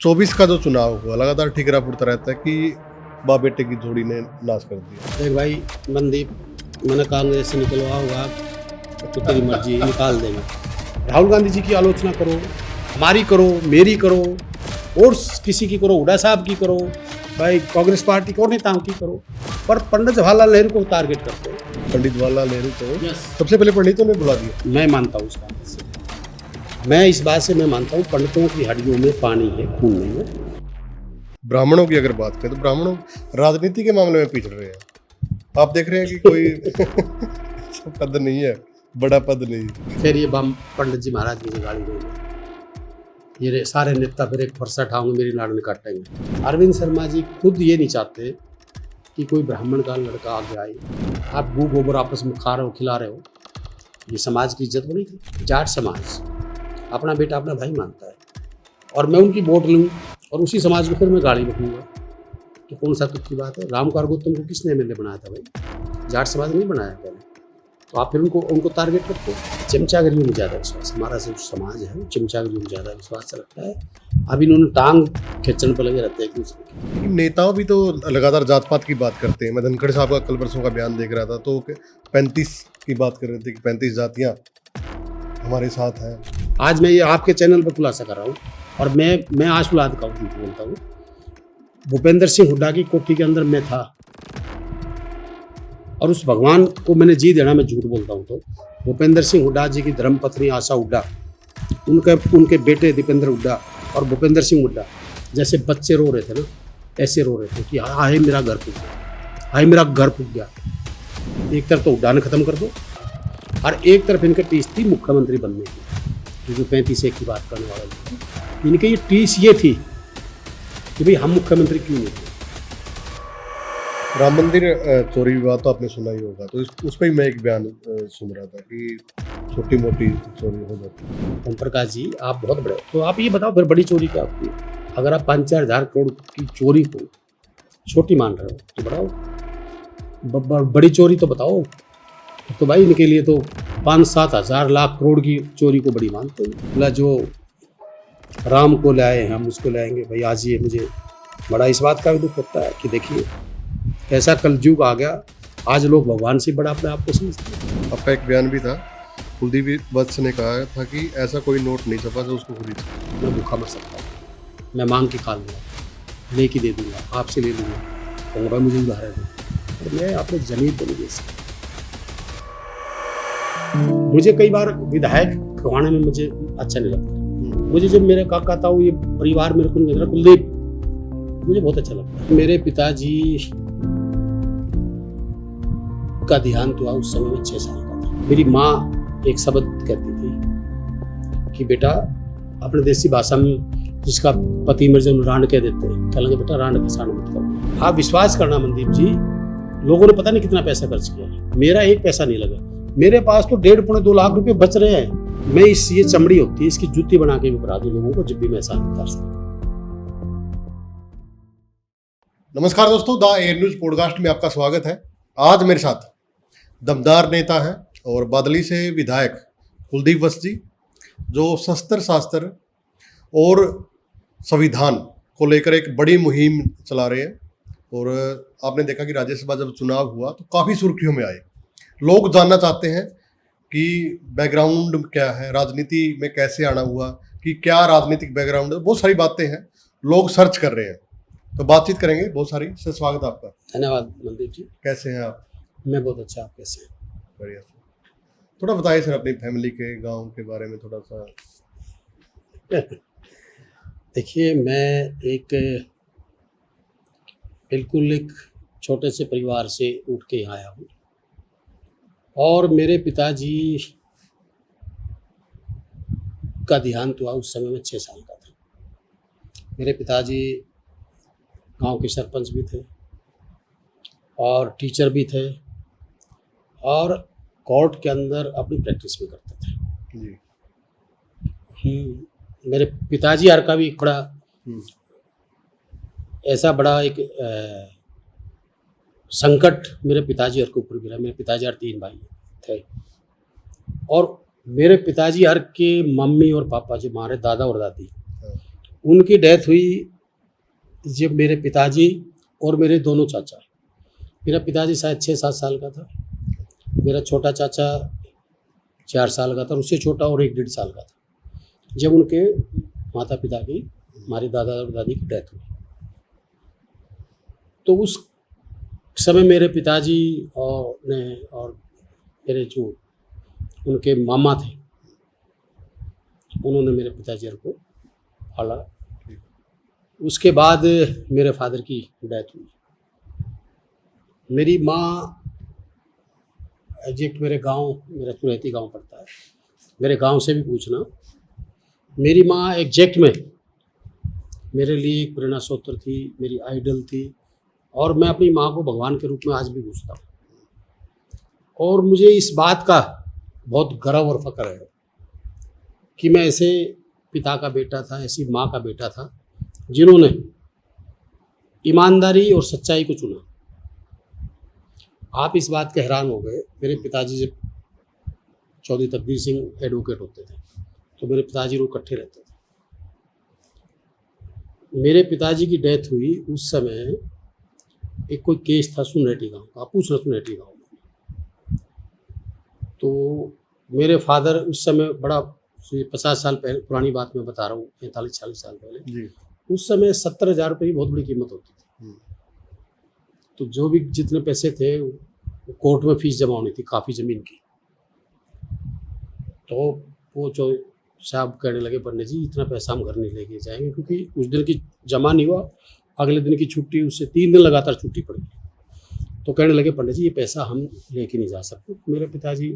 24 का जो चुनाव हुआ लगातार ठिकरा फुटता रहता है कि बाप बेटे की जोड़ी ने नाश कर दिया। देख भाई मनदीप, मैंने कांग्रेस से निकलवा होगा तो तेरी मर्जी है, निकाल देना। राहुल गांधी जी की आलोचना करो, हमारी करो, मेरी करो, और किसी की करो, हुड्डा साहब की करो, भाई कांग्रेस पार्टी को नेताओं की करो, पर पंडित जवाहरलाल नेहरू को टारगेट करते हो। पंडित जवाहरलाल नेहरू को सबसे पहले पंडितों ने बुला दिया। मैं मानता हूँ इस बात से, मैं इस बात से मैं मानता हूँ पंडितों की हड्डियों में पानी है, खून नहीं है। ब्राह्मणों की अगर बात करें तो ब्राह्मणों राजनीति के मामले में पिछड़ रहे हैं। आप देख रहे हैं कि कोई पद नहीं है, बड़ा पद नहीं। फिर ये बम पंडित जी महाराज मुझे गाड़ी देंगे, ये सारे नेता फिर एक फरसा उठाऊंगे, मेरी नाड़ में काटेंगे। अरविंद शर्मा जी खुद ये नहीं चाहते कि कोई ब्राह्मण का लड़का आगे आए। आप गू गोबर आपस में खा रहे हो, खिला रहे हो, ये समाज की इज्जत बनी थी। जाट समाज अपना बेटा अपना भाई मानता है, और मैं उनकी वोट लूँ और उसी समाज को फिर मैं गाड़ी रखूँगा, तो कौन सा तुक की बात है। राम कारगोतम को किसने एमएलए बनाया था भाई? जाट समाज नहीं बनाया पहले, तो आप फिर उनको टारगेट करते हो। चमचागिरियों में ज़्यादा विश्वास, हमारा जो समाज है चमचागिरियों में ज़्यादा विश्वास रखता है। अब इन्होंने टांग खींचने पर लगे रहते हैं एक दूसरे की। लेकिन नेताओं भी तो लगातार जात पात की बात करते हैं। मैं धनखड़ साहब का कल परसों का बयान देख रहा था, तो 35 की बात कर रहे थे कि 35 जातियाँ हमारे साथ हैं। आज मैं ये आपके चैनल पर खुलासा कर रहा हूँ, और मैं आज खुला बोलता हूँ। भूपेंद्र सिंह हुड्डा की कोठी के अंदर मैं था, और उस भगवान को मैंने जी देना, मैं झूठ बोलता हूँ तो। भूपेंद्र सिंह हुड्डा जी की धर्मपत्नी आशा हुड्डा, उनके बेटे दीपेंद्र हुड्डा और भूपेंद्र सिंह हुड्डा जैसे बच्चे रो रहे थे ना, ऐसे रो रहे थे कि हाय मेरा घर फूट गया, हाय मेरा घर फूट गया। एक तरफ तो हुड्डा ने ख़त्म कर दो, और एक तरफ इनके टीस थी मुख्यमंत्री बनने की, जो 35 की बात करने वाले थे। इनके ये टीस ये थी कि भाई हम मुख्यमंत्री क्यों नहीं थे। राम मंदिर चोरी विवाद तो आपने सुना ही होगा, तो उस पर ही मैं एक बयान सुन रहा था कि छोटी मोटी चोरी हो जाती है। ओम प्रकाश जी आप बहुत बड़े, तो आप ये बताओ फिर बड़ी चोरी क्या होती है? अगर आप 5-4 हज़ार करोड़ की चोरी को छोटी मान रहे हो तो बढ़ाओ, बड़ी चोरी तो बताओ। तो भाई इनके लिए तो 5-7 हज़ार लाख करोड़ की चोरी को बड़ी मानते हैं। बोला जो राम को लाए हम उसको लाएंगे। भाई आज ये मुझे बड़ा इस बात का भी दुख होता है कि देखिए ऐसा कलयुग आ गया, आज लोग भगवान से बड़ा अपने आप को समझते हैं। आपका एक बयान भी था, कुलदीप वत्स ने कहा था कि ऐसा कोई नोट नहीं छपा जो उसको खरीद। मैं भूखा मर सकता हूँ, मैं मांग के खा लूँगा, लेके दे दूँगा, आपसे ले लूँगा, कहूँगा भाई मुझे उधार दो, और मैं अपने जमीन बनी जैसे। मुझे कई बार विधायक कहवाने में मुझे अच्छा नहीं लगता। मुझे जब मेरे काका ताऊ ये परिवार मेरे को नहीं, कुलदीप मुझे बहुत अच्छा लगता है। मेरे पिताजी का देहांत हुआ उस समय में 6 साल का था। मेरी माँ एक शब्द कहती थी कि बेटा अपने देसी भाषा में जिसका पति मर जाए रांड कह देते हैं, कह लेंगे बेटा रांड के साथ मत करो। आप विश्वास करना मनदीप जी, लोगों ने पता नहीं कितना पैसा खर्च किया, मेरा एक पैसा नहीं लगा। मेरे पास तो 1.5-2 लाख रुपए बच रहे हैं। मैं ये चमड़ी होती है इसकी जूती बना के भी करा दूं लोगों को जब भी मैं एहसान कर सकता। नमस्कार दोस्तों, द एयर न्यूज पॉडकास्ट में आपका स्वागत है। आज मेरे साथ दमदार नेता हैं और बादली से विधायक कुलदीप वत्स जी, जो शस्त्र शास्त्र और संविधान को लेकर एक बड़ी मुहिम चला रहे हैं। और आपने देखा कि राज्यसभा जब चुनाव हुआ तो काफ़ी सुर्खियों में आए। लोग जानना चाहते हैं कि बैकग्राउंड क्या है, राजनीति में कैसे आना हुआ, कि क्या राजनीतिक बैकग्राउंड है, बहुत सारी बातें हैं, लोग सर्च कर रहे हैं, तो बातचीत करेंगे बहुत सारी। सर स्वागत है आपका। धन्यवाद मनदीप जी। कैसे हैं आप? मैं बहुत अच्छा, आप कैसे हैं? बढ़िया सर। थोड़ा बताइए सर अपनी फैमिली के, गांव के बारे में थोड़ा सा। देखिए मैं बिल्कुल एक छोटे से परिवार से उठ के यहाँ आया हूँ, और मेरे पिताजी का देहांत हुआ उस समय में 6 साल का था। मेरे पिताजी गांव के सरपंच भी थे और टीचर भी थे, और कोर्ट के अंदर अपनी प्रैक्टिस भी करते थे जी। मेरे पिताजी हर का भी एक बड़ा ऐसा बड़ा एक संकट मेरे पिताजी हर के ऊपर गिरा। मेरे पिताजी हर 3 भाई थे, और मेरे पिताजी हर के मम्मी और पापा जो हमारे दादा और दादी उनकी डेथ हुई जब मेरे पिताजी और मेरे दोनों चाचा, मेरा पिताजी शायद 6-7 साल का था, मेरा छोटा चाचा 4 साल का था, और उससे छोटा और 1-1.5 साल का था जब उनके माता पिता की, हमारे दादा और दादी की डेथ हुई। तो उस समय मेरे पिताजी और मेरे जो उनके मामा थे, उन्होंने मेरे पिताजी को पाला। उसके बाद मेरे फादर की डेथ हुई। मेरी माँ एग्जैक्ट मेरा चुरैती गांव पड़ता है, मेरे गांव से भी पूछना, मेरी माँ एग्जैक्ट में मेरे लिए एक प्रेरणा स्रोत थी, मेरी आइडल थी, और मैं अपनी माँ को भगवान के रूप में आज भी पूछता हूँ। और मुझे इस बात का बहुत गर्व और फख्र है कि मैं ऐसे पिता का बेटा था, ऐसी माँ का बेटा था जिन्होंने ईमानदारी और सच्चाई को चुना। आप इस बात के हैरान हो गए, मेरे पिताजी जब चौधरी तकदीर सिंह एडवोकेट होते थे तो मेरे पिताजी लोग इकट्ठे रहते थे। मेरे पिताजी की डेथ हुई उस समय, एक कोई केस था सुनेटी गांव का, आप पूछना सुनेटी गांव में। तो मेरे फादर उस समय, बड़ा 50 साल पहले पुरानी बात मैं बता रहा हूँ, 45-46 साल पहले जी। उस समय 70,000 रुपये की बहुत बड़ी कीमत होती थी। तो जो भी जितने पैसे थे कोर्ट में फीस जमा होनी थी काफ़ी ज़मीन की। तो वो जो साहब कहने लगे, पंडित जी इतना पैसा हम घर नहीं लेके जाएंगे, क्योंकि उस दिन की जमा नहीं हुआ, अगले दिन की छुट्टी, उससे 3 दिन लगातार छुट्टी पड़ गई। तो कहने लगे, पंडित जी ये पैसा हम लेके नहीं जा सकते। मेरे पिताजी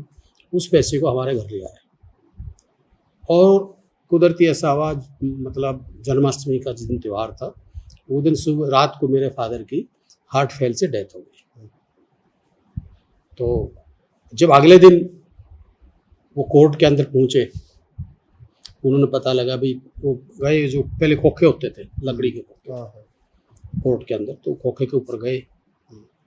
उस पैसे को हमारे घर ले आए, और कुदरती ऐसा हुआ, मतलब जन्माष्टमी का जिस दिन त्यौहार था, वो दिन सुबह रात को मेरे फादर की हार्ट फेल से डेथ हो गई। तो जब अगले दिन वो कोर्ट के अंदर पहुँचे, उन्होंने पता लगा भाई, वो गए, जो पहले खोखे होते थे लकड़ी के खोखे कोर्ट के अंदर, तो खोखे के ऊपर गए।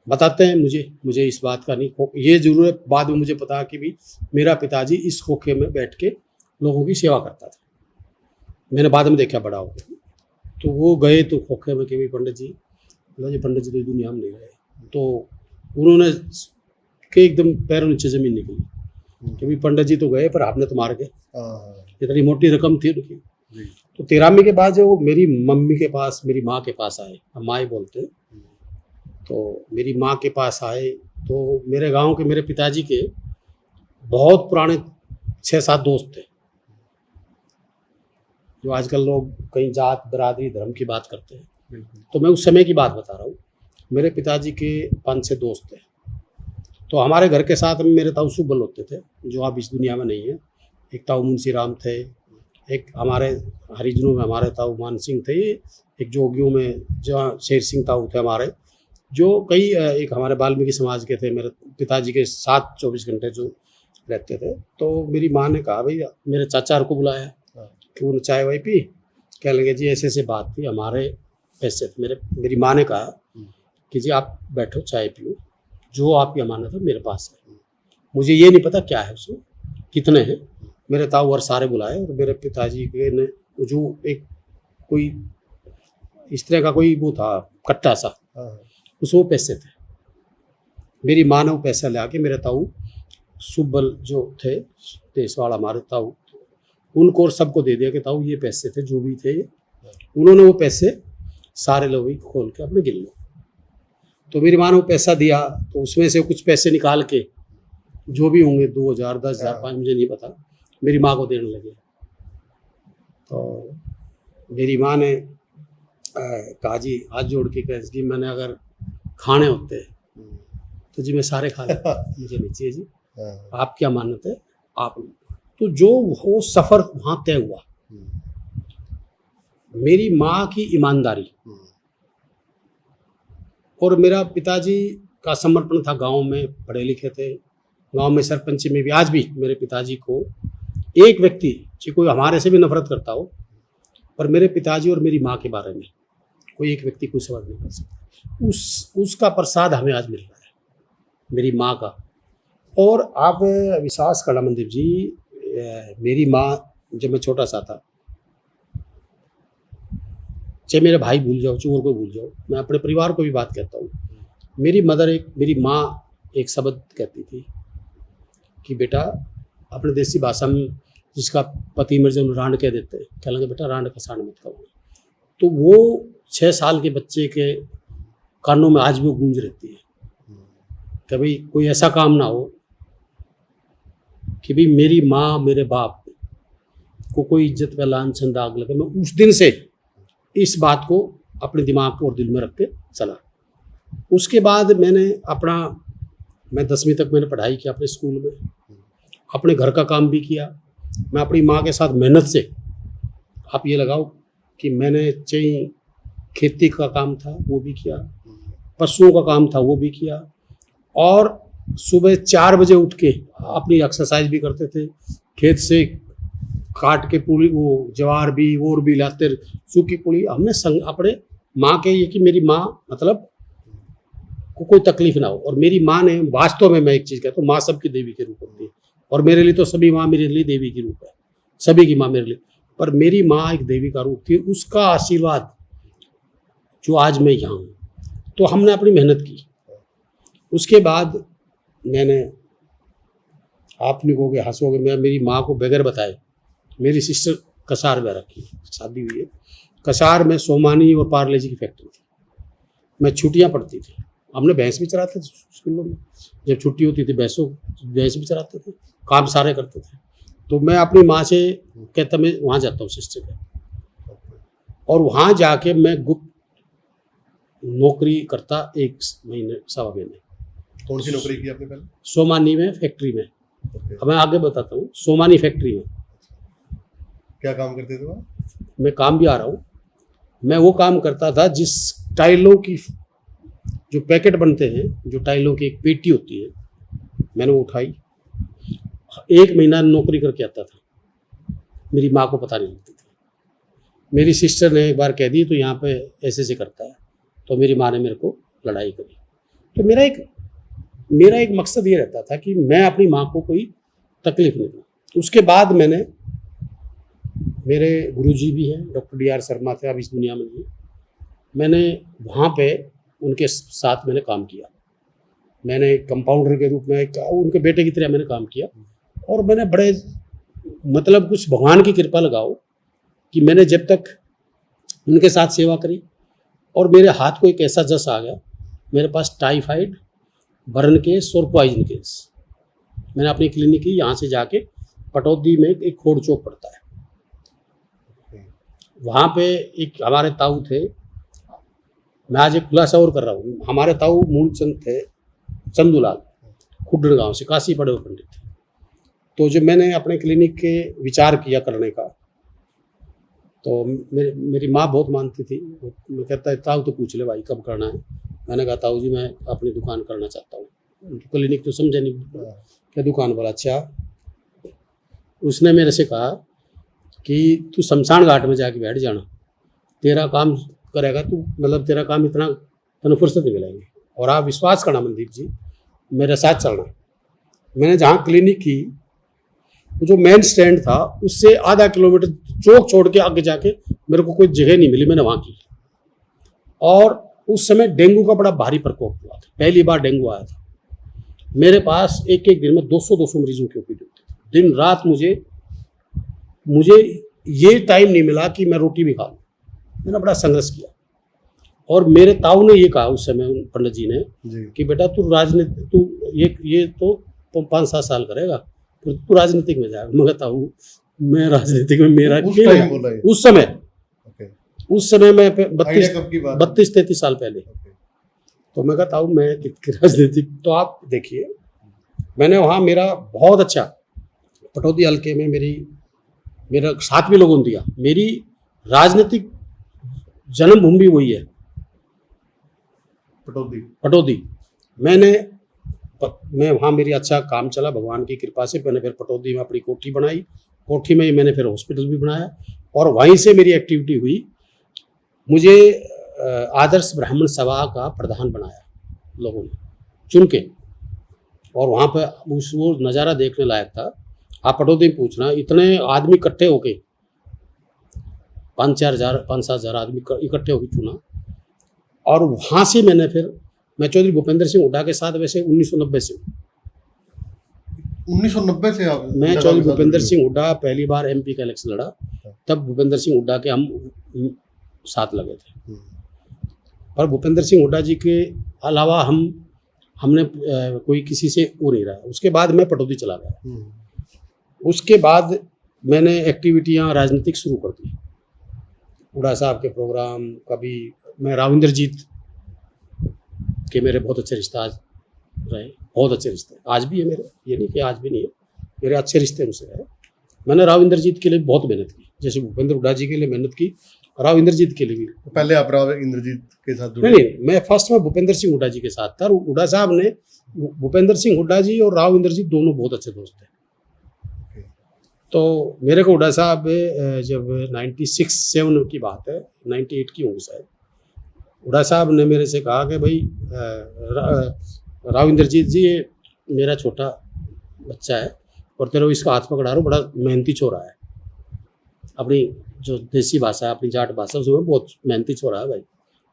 बताते हैं मुझे इस बात का नहीं, ये जरूर है, बाद में मुझे पता कि भी मेरा पिताजी इस खोखे में बैठ के लोगों की सेवा करता था। मैंने बाद में देखा बड़ा हो गया। तो वो गए तो खोखे में कि भाई पंडित जी, पंडित जी तो इस दुनिया में नहीं रहे। तो उन्होंने के एकदम पैरों नीचे ज़मीन निकली कि भाई पंडित जी तो गए, पर आपने तो मार के, इतनी मोटी रकम थी उनकी। तो 13वीं के बाद जो मेरी मम्मी के पास, मेरी माँ के पास आए, हम माँ ही बोलते हैं, तो मेरी माँ के पास आए, तो मेरे गांव के, मेरे पिताजी के बहुत पुराने 6-7 दोस्त थे, जो आजकल लोग कहीं जात बरादरी धर्म की बात करते हैं। तो मैं उस समय की बात बता रहा हूँ। मेरे पिताजी के 5-6 दोस्त थे। तो हमारे घर के साथ में मेरे ताऊ सुबल होते थे, जो अब इस दुनिया में नहीं है। एक ताऊ मुंशी राम थे, एक हमारे हरिजनों में हमारे ताऊ मान सिंह थे, एक जोगियों में जहाँ शेर सिंह ताऊ थे हमारे, जो कई, एक हमारे वाल्मीकि समाज के थे, मेरे पिताजी के साथ 24 घंटे जो रहते थे। तो मेरी माँ ने कहा, भाई मेरे चाचा को बुलाया कि उन्हें चाय वाय पी, कह लगे जी ऐसे ऐसे बात थी, हमारे पैसे थे। मेरी माँ ने कहा कि जी आप बैठो, चाय पियो, जो आपकी अमानत है मेरे पास है, मुझे ये नहीं पता क्या है उसमें, कितने हैं। मेरे ताऊ और सारे बुलाए, और मेरे पिताजी के ने जो एक कोई इस तरह का कोई वो था कट्टा सा, उसमें वो पैसे थे। मेरी माँ ने वो पैसा ले आके मेरे ताऊ सुबल जो थे, देशवाड़ा हमारे ताऊ, उनको और सबको दे दिया कि ताऊ ये पैसे थे जो भी थे। उन्होंने वो पैसे सारे लोग ही खोल के अपने गिन लो। तो मेरी माँ ने वो पैसा दिया, तो उसमें से कुछ पैसे निकाल के, जो भी होंगे 2,000, 10,000, 5, मुझे नहीं पता, मेरी माँ को देने लगे। तो मेरी माँ ने कहा जी हाथ जोड़ के कहा जी, मैंने अगर खाने होते तो जी मैं सारे खा लेता, मुझे नहीं चाहिए जी, आप क्या मानते है आप। तो जो वो सफ़र वहाँ तय हुआ, मेरी माँ की ईमानदारी और मेरा पिताजी का समर्पण था। गांव में पढ़े लिखे थे, गांव में सरपंच में भी, आज भी मेरे पिताजी को एक व्यक्ति, चाहे कोई हमारे से भी नफरत करता हो, पर मेरे पिताजी और मेरी माँ के बारे में कोई एक व्यक्ति कोई सवाल नहीं कर सकता। उसका प्रसाद हमें आज मिल रहा है, मेरी माँ का। और आप विश्वास करना मनदीप जी, मेरी माँ जब मैं छोटा सा था, चाहे मेरे भाई भूल जाओ, चोर को भूल जाओ, मैं अपने परिवार को भी बात कहता हूँ। मेरी माँ एक शब्द कहती थी कि बेटा, अपने देसी भाषा में जिसका पति मर जाए रांड कह देते हैं, कह लगे बेटा रांड का सांड मत कहो। तो वो 6 साल के बच्चे के कानों में आज भी गूंज रहती है कि भाई कोई ऐसा काम ना हो कि भाई मेरी माँ मेरे बाप को कोई इज्जत पे लांछन दाग लगे। मैं उस दिन से इस बात को अपने दिमाग और दिल में रख के चला। उसके बाद मैं 10वीं तक मैंने पढ़ाई की अपने स्कूल में, अपने घर का काम भी किया। मैं अपनी माँ के साथ मेहनत से, आप ये लगाओ कि मैंने चाहे खेती का काम था वो भी किया, पशुओं का काम था वो भी किया, और सुबह 4 बजे उठ के अपनी एक्सरसाइज भी करते थे। खेत से काट के पूरी वो जवार भी और भी लाते, सूखी पूरी हमने संग अपने माँ के, ये कि मेरी माँ मतलब को कोई तकलीफ ना हो। और मेरी माँ ने वास्तव में, मैं एक चीज़ कहता हूँ, माँ सबकी देवी के रूप होती है, और मेरे लिए तो सभी माँ मेरे लिए देवी की रूप है, सभी की माँ मेरे लिए, पर मेरी माँ एक देवी का रूप थी। उसका आशीर्वाद जो आज मैं यहाँ हूँ, तो हमने अपनी मेहनत की। उसके बाद मैंने, आप कहोगे हंसोगे, मैं मेरी माँ को बगैर बताए, मेरी सिस्टर कसार में रखी, शादी हुई है कसार में, सोमानी और पार्ले-जी की फैक्ट्री थी। मैं छुट्टियाँ पड़ती थी, हमने भैंस भी चराते थे स्कूलों में, जब छुट्टी होती थी भैंस भी चराते थे, काम सारे करते थे। तो मैं अपनी माँ से कहता मैं वहाँ जाता हूँ सिस्टर के, और वहाँ जाके मैं गुप्त नौकरी करता 1 महीने 1.25 महीने। कौन सी नौकरी की आपने पहले? सोमानी में फैक्ट्री में। Okay. अब मैं आगे बताता हूँ। सोमानी फैक्ट्री में क्या काम करते थे वहाँ? मैं काम भी आ रहा हूँ। मैं वो काम करता था जिस टाइलों की जो पैकेट बनते हैं, जो टाइलों की एक पेटी होती है, मैंने वो उठाई। 1 महीना नौकरी करके आता था, मेरी माँ को पता नहीं लगती थी। मेरी सिस्टर ने एक बार कह दी तो यहाँ पे ऐसे ऐसे करता है, तो मेरी माँ ने मेरे को लड़ाई करी। तो मेरा एक मकसद ये रहता था कि मैं अपनी माँ को कोई तकलीफ नहीं दूँ। उसके बाद मेरे गुरुजी भी हैं, डॉक्टर D.R. शर्मा थे, अब इस दुनिया में नहीं। मैंने वहाँ पे उनके साथ मैंने काम किया। मैंने कंपाउंडर के रूप में उनके बेटे की तरह मैंने काम किया, और मैंने बड़े मतलब कुछ भगवान की कृपा लगाओ कि मैंने जब तक उनके साथ सेवा करी, और मेरे हाथ को एक ऐसा जस आ गया, मेरे पास टाइफाइड, बर्न केस और पॉइजन केस। मैंने अपनी क्लिनिक की यहाँ से जाके पटौदी में एक खोड़ चौक पड़ता है, वहाँ पे एक हमारे ताऊ थे। मैं आज एक खुलासा और कर रहा हूँ। हमारे ताऊ मूलचंद थे, चंदूलाल, खुड्डड़ गांव से, काशी पढ़े हुए पंडित थे। तो जब मैंने अपने क्लिनिक के विचार किया करने का, तो मेरी माँ बहुत मानती थी। मैं कहता है ताऊ तो पूछ ले भाई कब करना है। मैंने कहा ताऊ जी मैं अपनी दुकान करना चाहता हूँ। क्लिनिक तो समझे नहीं, क्या दुकान? बोला अच्छा। उसने मेरे से कहा कि तू शमशान घाट में जाके बैठ जाना, तेरा काम करेगा तू, मतलब तेरा काम इतना तेन फुर्सत नहीं मिलेगी, और आप विश्वास करना मनदीप जी, मेरे साथ चलना। मैंने जहाँ क्लिनिक की, जो मेन स्टैंड था उससे आधा किलोमीटर चौक छोड़ के आगे जाके मेरे को कोई जगह नहीं मिली, मैंने वहाँ की। और उस समय डेंगू का बड़ा भारी प्रकोप हुआ था, पहली बार डेंगू आया था। मेरे पास एक दिन में 200 मरीजों की ओपीडी होती थी। दिन रात मुझे ये टाइम नहीं मिला कि मैं रोटी भी खा लूँ। मैंने बड़ा संघर्ष किया, और मेरे ताऊ ने ये कहा उस समय, पंडित जी ने कि बेटा तू राजनीति, तू ये तो 5-7 साल करेगा, फिर तू राजनीतिक में जाएगा। मैं कहता हूँ मैं राजनीतिक में मेरा उस समय मैं 32-33 साल पहले। तो मैं कहता हूँ मैं राजनीतिक, तो आप देखिए मैंने वहाँ मेरा बहुत अच्छा पटौदी हल्के में मेरा साथ भी लोगों ने दिया। मेरी राजनीतिक जन्मभूमि वही है, पटौदी। मैं वहाँ मेरी अच्छा काम चला भगवान की कृपा से। मैंने फिर पटौदी में अपनी कोठी बनाई, कोठी में ही मैंने फिर हॉस्पिटल भी बनाया, और वहीं से मेरी एक्टिविटी हुई। मुझे आदर्श ब्राह्मण सभा का प्रधान बनाया लोगों ने चुन के, और वहाँ पर वो नज़ारा देखने लायक था। आप पटौदी में पूछना, इतने आदमी इकट्ठे होके 5-7 आदमी इकट्ठे होकर चुना। और वहाँ से मैंने फिर मैं चौधरी भूपेंद्र सिंह हुड्डा के साथ वैसे 1990 से हूँ। 1990 से आप मैं चौधरी भूपेंद्र सिंह हुड्डा पहली बार MP का इलेक्शन लड़ा, तब भूपेंद्र सिंह हुड्डा के हम साथ लगे थे। और भूपेंद्र सिंह हुड्डा जी के अलावा हमने कोई किसी से वो नहीं रहा। उसके बाद मैं पटौदी चला गया। उसके बाद मैंने एक्टिविटियाँ राजनीतिक शुरू कर दी। हुड्डा साहब के प्रोग्राम, कभी मैं राव इंद्रजीत के मेरे बहुत अच्छे रिश्ते रहे, बहुत अच्छे रिश्ते आज भी है मेरे, ये नहीं कि आज भी नहीं है, मेरे अच्छे रिश्ते उनसे रहे। मैंने राव इंद्रजीत के लिए बहुत मेहनत की, जैसे भूपेंद्र हुड्डा जी के लिए मेहनत की, राव इंद्रजीत के लिए भी। पहले आप राव इंद्रजीत के साथ जुड़े? नहीं, मैं फर्स्ट में भूपेंद्र सिंह हुड्डा जी के साथ था। हुड्डा साहब ने, भूपेंद्र सिंह हुड्डा जी और राव इंद्रजीत दोनों बहुत अच्छे दोस्त थे। तो मेरे को हुड्डा साहब जब 96-7 की बात है, 98 की होंगी शायद, हुड्डा साहब ने मेरे से कहा कि भाई राव इंद्रजीत जी, ये मेरा छोटा बच्चा है और तेरे को इसका हाथ पकड़ा रहा हूँ, बड़ा मेहनती छोरा है, अपनी जो देसी भाषा है, अपनी जाट भाषा, उसमें बहुत मेहनती छोरा है भाई।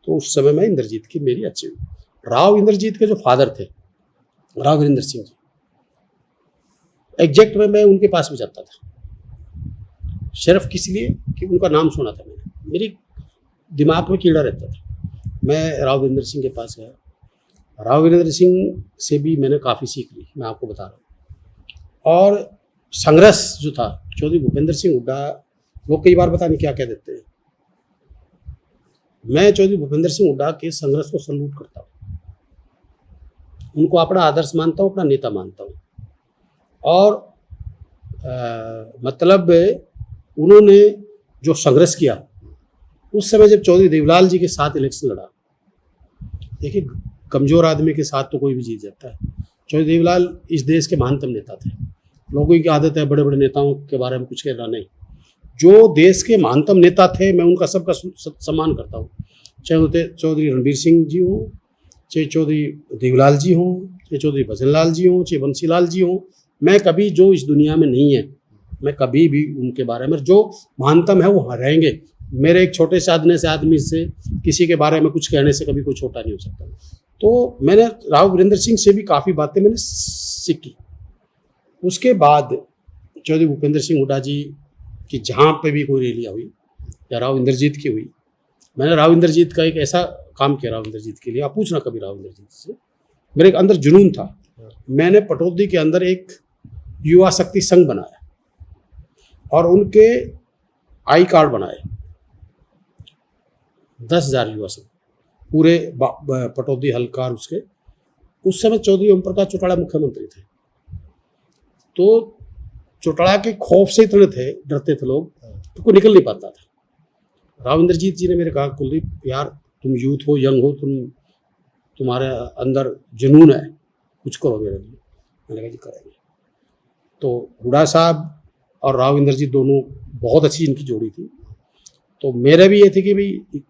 तो उस समय में इंद्रजीत की मेरी अच्छी हुई। राव इंद्रजीत के जो फादर थे, राव वीरेंद्र सिंह जी, एग्जैक्ट में मैं उनके पास भी जाता था, सिर्फ किस लिए कि उनका नाम सुना था मैंने, मेरे दिमाग में कीड़ा रहता था। मैं राव वीरेंद्र सिंह के पास गया। राव वीरेंद्र सिंह से भी मैंने काफ़ी सीख ली, मैं आपको बता रहा हूँ। और संघर्ष जो था, चौधरी भूपेंद्र सिंह हुड्डा वो कई बार पता नहीं क्या कह देते हैं, मैं चौधरी भूपेंद्र सिंह हुड्डा के संघर्ष को सल्यूट करता हूँ, उनको अपना आदर्श मानता हूँ, अपना नेता मानता हूँ। और मतलब उन्होंने जो संघर्ष किया उस समय, जब चौधरी देवलाल जी के साथ इलेक्शन लड़ा, देखिए कमज़ोर आदमी के साथ तो कोई भी जीत जाता है। चौधरी देवलाल इस देश के महानतम नेता थे। लोगों की आदत है बड़े बड़े नेताओं के बारे में कुछ कहना नहीं। जो देश के महानतम नेता थे, मैं उनका सबका सम्मान करता हूँ, चाहे चौधरी रणबीर सिंह जी हों, चाहे चौधरी देवलाल जी हों, चाहे चौधरी भजनलाल जी हों, चाहे बंसीलाल जी हों। मैं कभी, जो इस दुनिया में नहीं है, मैं कभी भी उनके बारे में, जो महानतम है वो रहेंगे। मेरे एक छोटे से आदमी से किसी के बारे में कुछ कहने से कभी कोई छोटा नहीं हो सकता। तो मैंने राव वीरेंद्र सिंह से भी काफ़ी बातें मैंने सीखी। उसके बाद चौधरी भूपेंद्र सिंह हुड्डा जी की जहाँ पे भी कोई रैलियाँ हुई या राव इंद्रजीत की हुई, मैंने राव इंद्रजीत का एक ऐसा काम किया राव इंद्रजीत के लिए, आप पूछना कभी राव इंद्रजीत से, मेरे एक अंदर जुनून था। मैंने पटौदी के अंदर एक युवा शक्ति संघ बनाया और उनके आई कार्ड बनाए, 10,000 युवा संघ पूरे पटौदी हल्का। उसके उस समय चौधरी ओम प्रकाश चौटाला मुख्यमंत्री थे। तो चौटाला के खौफ से इतने थे, डरते थे लोग, तो कोई निकल नहीं पाता था। राव इंद्रजीत जी ने मेरे कहा, कुलदीप यार, तुम यूथ हो, यंग हो, तुम्हारे अंदर जुनून है, कुछ करो मेरे लिए। मैंने कहा जी करेंगे। तो हुड्डा साहब और राव इंद्रजीत दोनों बहुत अच्छी इनकी जोड़ी थी। तो मेरे भी ये थे कि भाई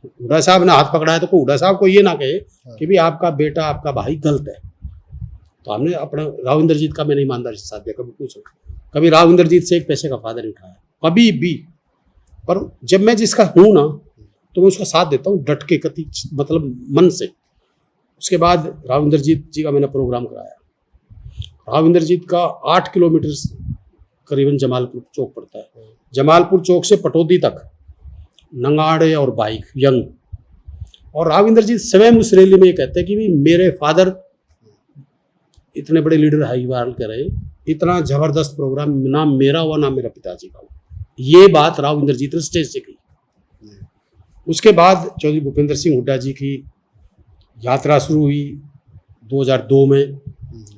हुड्डा साहब ने हाथ पकड़ा है तो हुड्डा साहब को ये ना कहे कि भाई आपका बेटा, आपका भाई गलत है। तो हमने अपना राव इंद्रजीत का मैंने ईमानदारी से साथ दिया। कभी पूछो, कभी राव इंद्रजीत से एक पैसे का फायदा नहीं उठाया, कभी भी। पर जब मैं जिसका हूँ ना, तो मैं उसका साथ देता हूँ डट के, कति मतलब मन से। उसके बाद राव इंद्रजीत जी का मैंने प्रोग्राम कराया। राव इंद्रजीत का 8 किलोमीटर करीबन जमालपुर चौक पड़ता है। जमालपुर चौक से पटौदी तक नंगाड़े और बाइक, यंग। और राव इंद्रजीत स्वयं उस रैली में ये कहते हैं कि भी मेरे फादर इतने बड़े लीडर हाई वाल के रहे, इतना जबरदस्त प्रोग्राम ना मेरा हुआ ना मेरा पिताजी का हुआ। ये बात राव इंद्रजीत ने स्टेज से कही। उसके बाद चौधरी भूपेंद्र सिंह हुड्डा जी की यात्रा शुरू हुई 2002 में।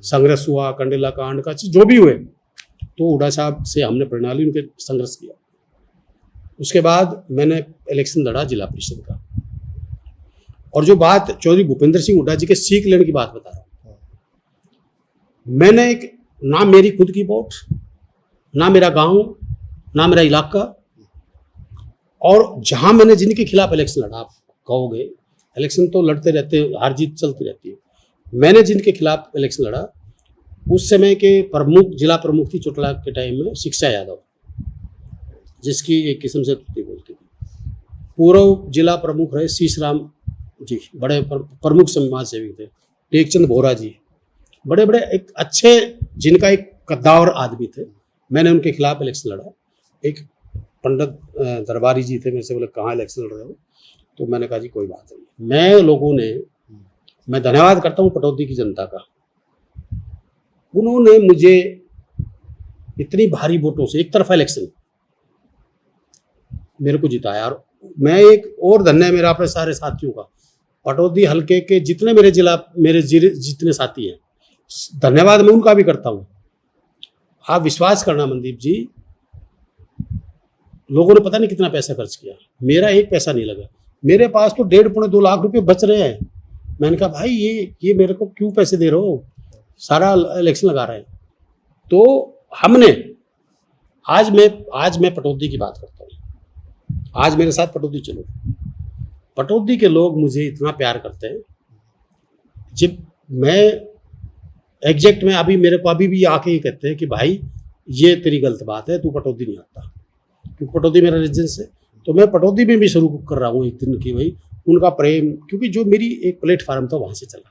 संघर्ष हुआ, कंडेला कांड का जो भी हुए, तो हुड्डा साहब से हमने प्रणाली उनके संघर्ष किया। उसके बाद मैंने इलेक्शन लड़ा जिला परिषद का। और जो बात चौधरी भूपेंद्र सिंह हुड्डा जी के सीख लेने की बात बता रहा हूँ, मैंने एक, ना मेरी खुद की वोट, ना मेरा गांव, ना मेरा इलाका, और जहां मैंने जिनके खिलाफ इलेक्शन लड़ा, आप कहोगे इलेक्शन तो लड़ते रहते हैं, हार जीत चलती रहती है। मैंने जिनके खिलाफ इलेक्शन लड़ा, उस समय के प्रमुख, जिला प्रमुख थी चौटाला के टाइम में शिक्षा यादव, जिसकी एक किस्म से तुति बोलती थी। पूर्व जिला प्रमुख रहे शीशराम जी, बड़े प्रमुख समाज सेवी थे। टेकचंद बोहरा जी, बड़े बड़े एक अच्छे, जिनका एक कद्दावर आदमी थे। मैंने उनके खिलाफ इलेक्शन लड़ा। एक पंडित दरबारी जी थे, मेरे से बोले कहाँ इलेक्शन लड़ रहे हो, तो मैंने कहा जी कोई बात नहीं। मैं धन्यवाद करता हूँ पटौदी की जनता का। उन्होंने मुझे इतनी भारी वोटों से, एक तरफा इलेक्शन, मेरे को जिताया। और मैं एक और धन्य मेरा अपने सारे साथियों का, पटौदी हलके के जितने मेरे जितने साथी हैं, धन्यवाद मैं उनका भी करता हूँ। आप विश्वास करना मनदीप जी, लोगों ने पता नहीं कितना पैसा खर्च किया, मेरा एक पैसा नहीं लगा। मेरे पास तो 1.5-2 लाख रुपए बच रहे हैं। मैंने कहा भाई ये मेरे को क्यों पैसे दे रहे हो, सारा इलेक्शन लगा रहे हैं। तो हमने आज मैं पटौदी की बात करता हूँ। आज मेरे साथ पटौदी चलो। पटौदी के लोग मुझे इतना प्यार करते हैं। जब मैं एग्जैक्ट में मेरे को अभी भी आके ये कहते हैं कि भाई ये तेरी गलत बात है, तू पटौदी नहीं आता, क्योंकि पटौदी मेरा रेजिडेंस है। तो मैं पटौदी में भी शुरू कर रहा हूँ एक दिन की भाई उनका प्रेम, क्योंकि जो मेरी एक प्लेटफार्म था वहाँ से चला।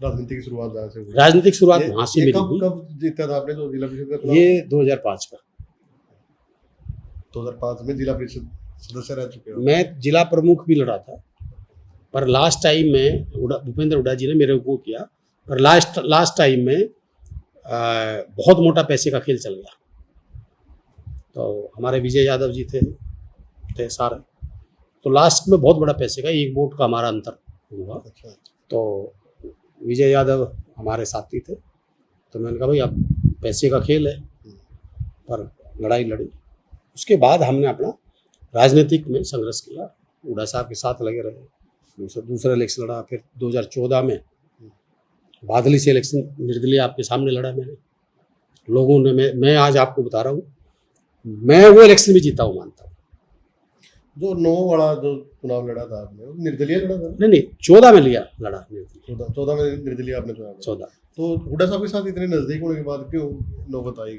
राजनीति की शुरुआत जहाँ से हुई। राजनीतिक शुरुआत वहाँ से मेरी हुई। कब जीता था आपने जो जिला परिषद का चुनाव? ये 2005 का। 2005 में जिला परिषद सदस्य रह चुके हो। मैं जिला प्रमुख भी लड़ा था, पर लास्ट टाइम में भूपेंद्र हुड्डा जी ने मेरे को किया, पर लास्ट टाइम में बहुत मोटा पैसे का खेल चल गया। तो हमारे विजय यादव जी थे सारे, तो लास्ट में बहुत बड़ा पैसे का, एक वोट का हमारा अंतर हुआ। अच्छा। तो विजय यादव हमारे साथी थे, तो मैंने कहा भाई अब पैसे का खेल है, पर लड़ाई लड़ी। उसके बाद हमने अपना राजनीतिक में संघर्ष किया, हुड्डा साहब के साथ लगे रहे। दूसरा इलेक्शन लड़ा, फिर 2014 में बादली से इलेक्शन निर्दलीय आपके सामने लड़ा मैंने। लोगों ने, मैं आज आपको बता रहा हूँ, मैं वो इलेक्शन भी जीता हूँ मानता हूँ। जो 9 वाला जो चुनाव लड़ा था आपने, वो निर्दलीय लड़ा था? नहीं 14 में लड़ा निर्दलीय। 14 में निर्दलीय आपने चुनाव लड़ा। 14। तो हुड्डा साहब के साथ इतने नजदीक होने के बाद क्यों नौबत आई?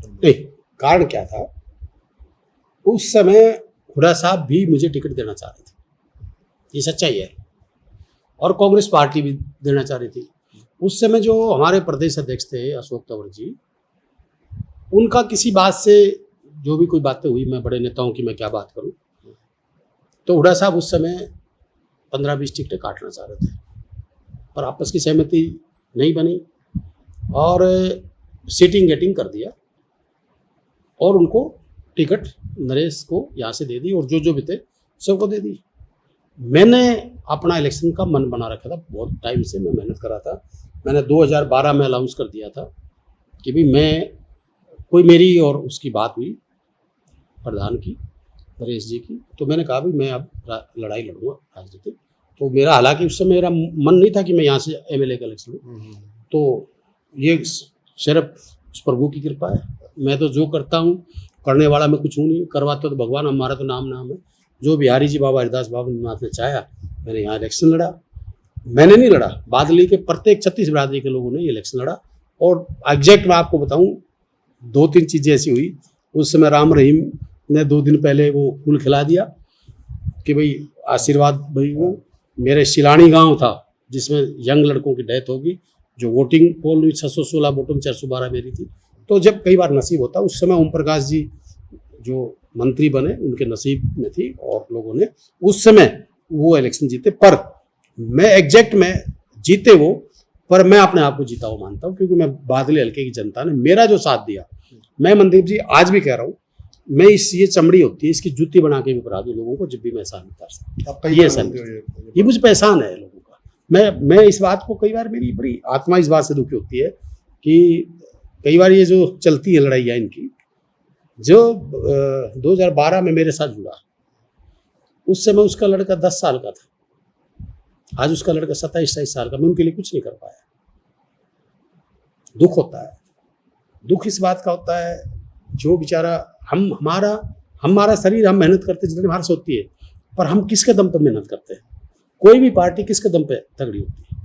नहीं, कारण क्या था, उस समय हुड्डा साहब भी मुझे टिकट देना चाह रहे थे, ये सच्चाई है, और कांग्रेस पार्टी भी देना चाह रही थी। उस समय जो हमारे प्रदेश अध्यक्ष थे अशोक तंवर जी, उनका किसी बात से जो भी कोई बातें हुई, मैं बड़े नेताओं की मैं क्या बात करूं, तो हुड्डा साहब उस समय 15-20 टिकटें काटना चाह रहे थे, पर आपस की सहमति नहीं बनी और सीटिंग गेटिंग कर दिया, और उनको टिकट नरेश को यहाँ से दे दी, और जो भी थे सबको दे दी। मैंने अपना इलेक्शन का मन बना रखा था, बहुत टाइम से मैं मेहनत कर रहा था। मैंने 2012 में अनाउंस कर दिया था कि भाई कोई मेरी और उसकी बात हुई प्रधान की, नरेश जी की, तो मैंने कहा भाई मैं अब लड़ाई लड़ूंगा राजनीतिक। तो मेरा, हालांकि उस समय मेरा मन नहीं था कि मैं यहाँ से एमएलए का इलेक्शन लूँ, तो ये सिर्फ उस प्रभु की कृपा है। मैं तो जो करता हूँ, करने वाला मैं कुछ हूँ नहीं, करवाते तो भगवान, हमारा तो नाम है। जो बिहारी जी बाबा हरिदास बाबा नाथ ने चाहा, मैंने यहाँ इलेक्शन लड़ा। मैंने नहीं लड़ा, बादली के प्रत्येक 36 बिरादरी के लोगों ने ये इलेक्शन लड़ा। और एग्जैक्ट मैं आपको बताऊँ, 2-3 चीज़ें ऐसी हुई। उस समय राम रहीम ने 2 दिन पहले वो फूल खिला दिया कि भाई आशीर्वाद, भाई वो मेरे शिलानी गांव था जिसमें यंग लड़कों की डेथ होगी, जो वोटिंग पोल हुई 616 वोटों में 412 मेरी थी। तो जब कई बार नसीब होता, उस समय ओम प्रकाश जी जो मंत्री बने उनके नसीब में थी, और लोगों ने उस समय वो इलेक्शन जीते। पर मैं एग्जैक्ट में जीते वो, पर मैं अपने आप को जीता हुआ मानता हूँ, क्योंकि मैं बादली हल्के की जनता ने मेरा जो साथ दिया। मैं मनदीप जी आज भी कह रहा हूँ, मैं ये चमड़ी होती है, इसकी जूती बना के भी पहना दूं लोगों को जब भी मैं एहसान उतार सकता। ये मुझे पहचान है लोगों का। मैं इस बात को, कई बार मेरी बड़ी आत्मा इस बात से दुखी होती है कि कई बार ये जो चलती है लड़ाइयाँ इनकी, जो 2012 में मेरे साथ जुड़ा, उस समय उसका लड़का 10 साल का था, आज उसका लड़का 27-28 साल का। मैं उनके लिए कुछ नहीं कर पाया। दुख होता है। दुख इस बात का होता है, जो बेचारा हमारा शरीर, हम मेहनत करते जितनी बाहर से होती है, पर हम किसके दम पे मेहनत करते हैं? कोई भी पार्टी किसके दम पे तगड़ी होती है?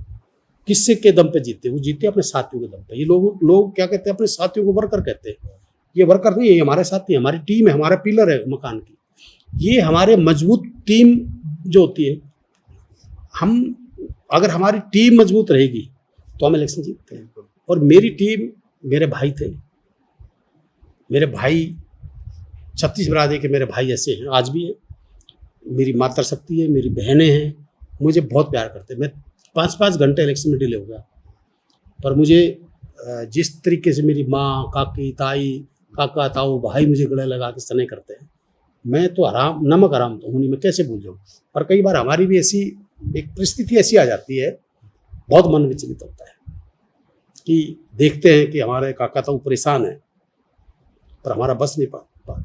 किससे के दम पे जीते? वो जीते अपने साथियों के दम पे। ये लोग क्या कहते हैं, अपने साथियों को वर्कर कहते हैं। ये वर्कर नहीं है, ये हमारे साथी है, हमारी टीम है, हमारा पिलर है मकान की। ये हमारे मजबूत टीम जो होती है, हम अगर हमारी टीम मजबूत रहेगी तो हम इलेक्शन जीतते हैं। और मेरी टीम मेरे भाई थे, मेरे भाई 36 बरादरी के मेरे भाई ऐसे हैं, आज भी हैं। मेरी मातृ शक्ति है, मेरी बहनें हैं, मुझे बहुत प्यार करते हैं। मैं 5-5 घंटे इलेक्शन में डिले हो गया, पर मुझे जिस तरीके से मेरी माँ, काकी, ताई, काका, ताऊ, भाई मुझे गले लगा के स्नेह करते हैं, मैं तो नमक हराम तो हूँ नहीं, मैं कैसे भूल जाऊँ। पर कई बार हमारी भी ऐसी एक परिस्थिति ऐसी आ जाती है, बहुत मन विचलित होता है कि देखते हैं कि हमारे काका ताऊ परेशान है, पर हमारा बस नहीं पा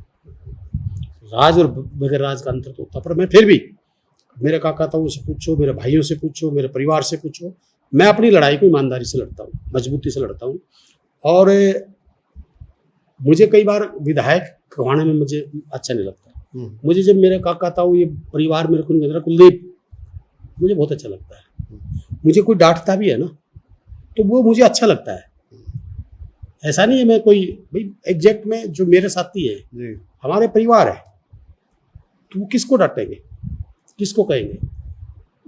राज और बगैर राज का अंतर तो होता। पर मैं फिर भी मेरे काका ताऊ से पूछो, मेरे भाइयों से पूछो, मेरे परिवार से पूछो, मैं अपनी लड़ाई को ईमानदारी से लड़ता हूँ, मजबूती से लड़ता हूँ। और मुझे कई बार विधायक कहवाने में मुझे अच्छा नहीं लगता। मुझे जब मेरे काका ताऊ ये परिवार मेरे को नहीं कहता, कुलदीप, मुझे बहुत अच्छा लगता है। मुझे कोई डांटता भी है ना तो वो मुझे अच्छा लगता है। ऐसा नहीं है मैं कोई भाई एग्जैक्ट में जो मेरे साथी है जी, हमारे परिवार है, तो वो किसको डांटेंगे, किसको कहेंगे।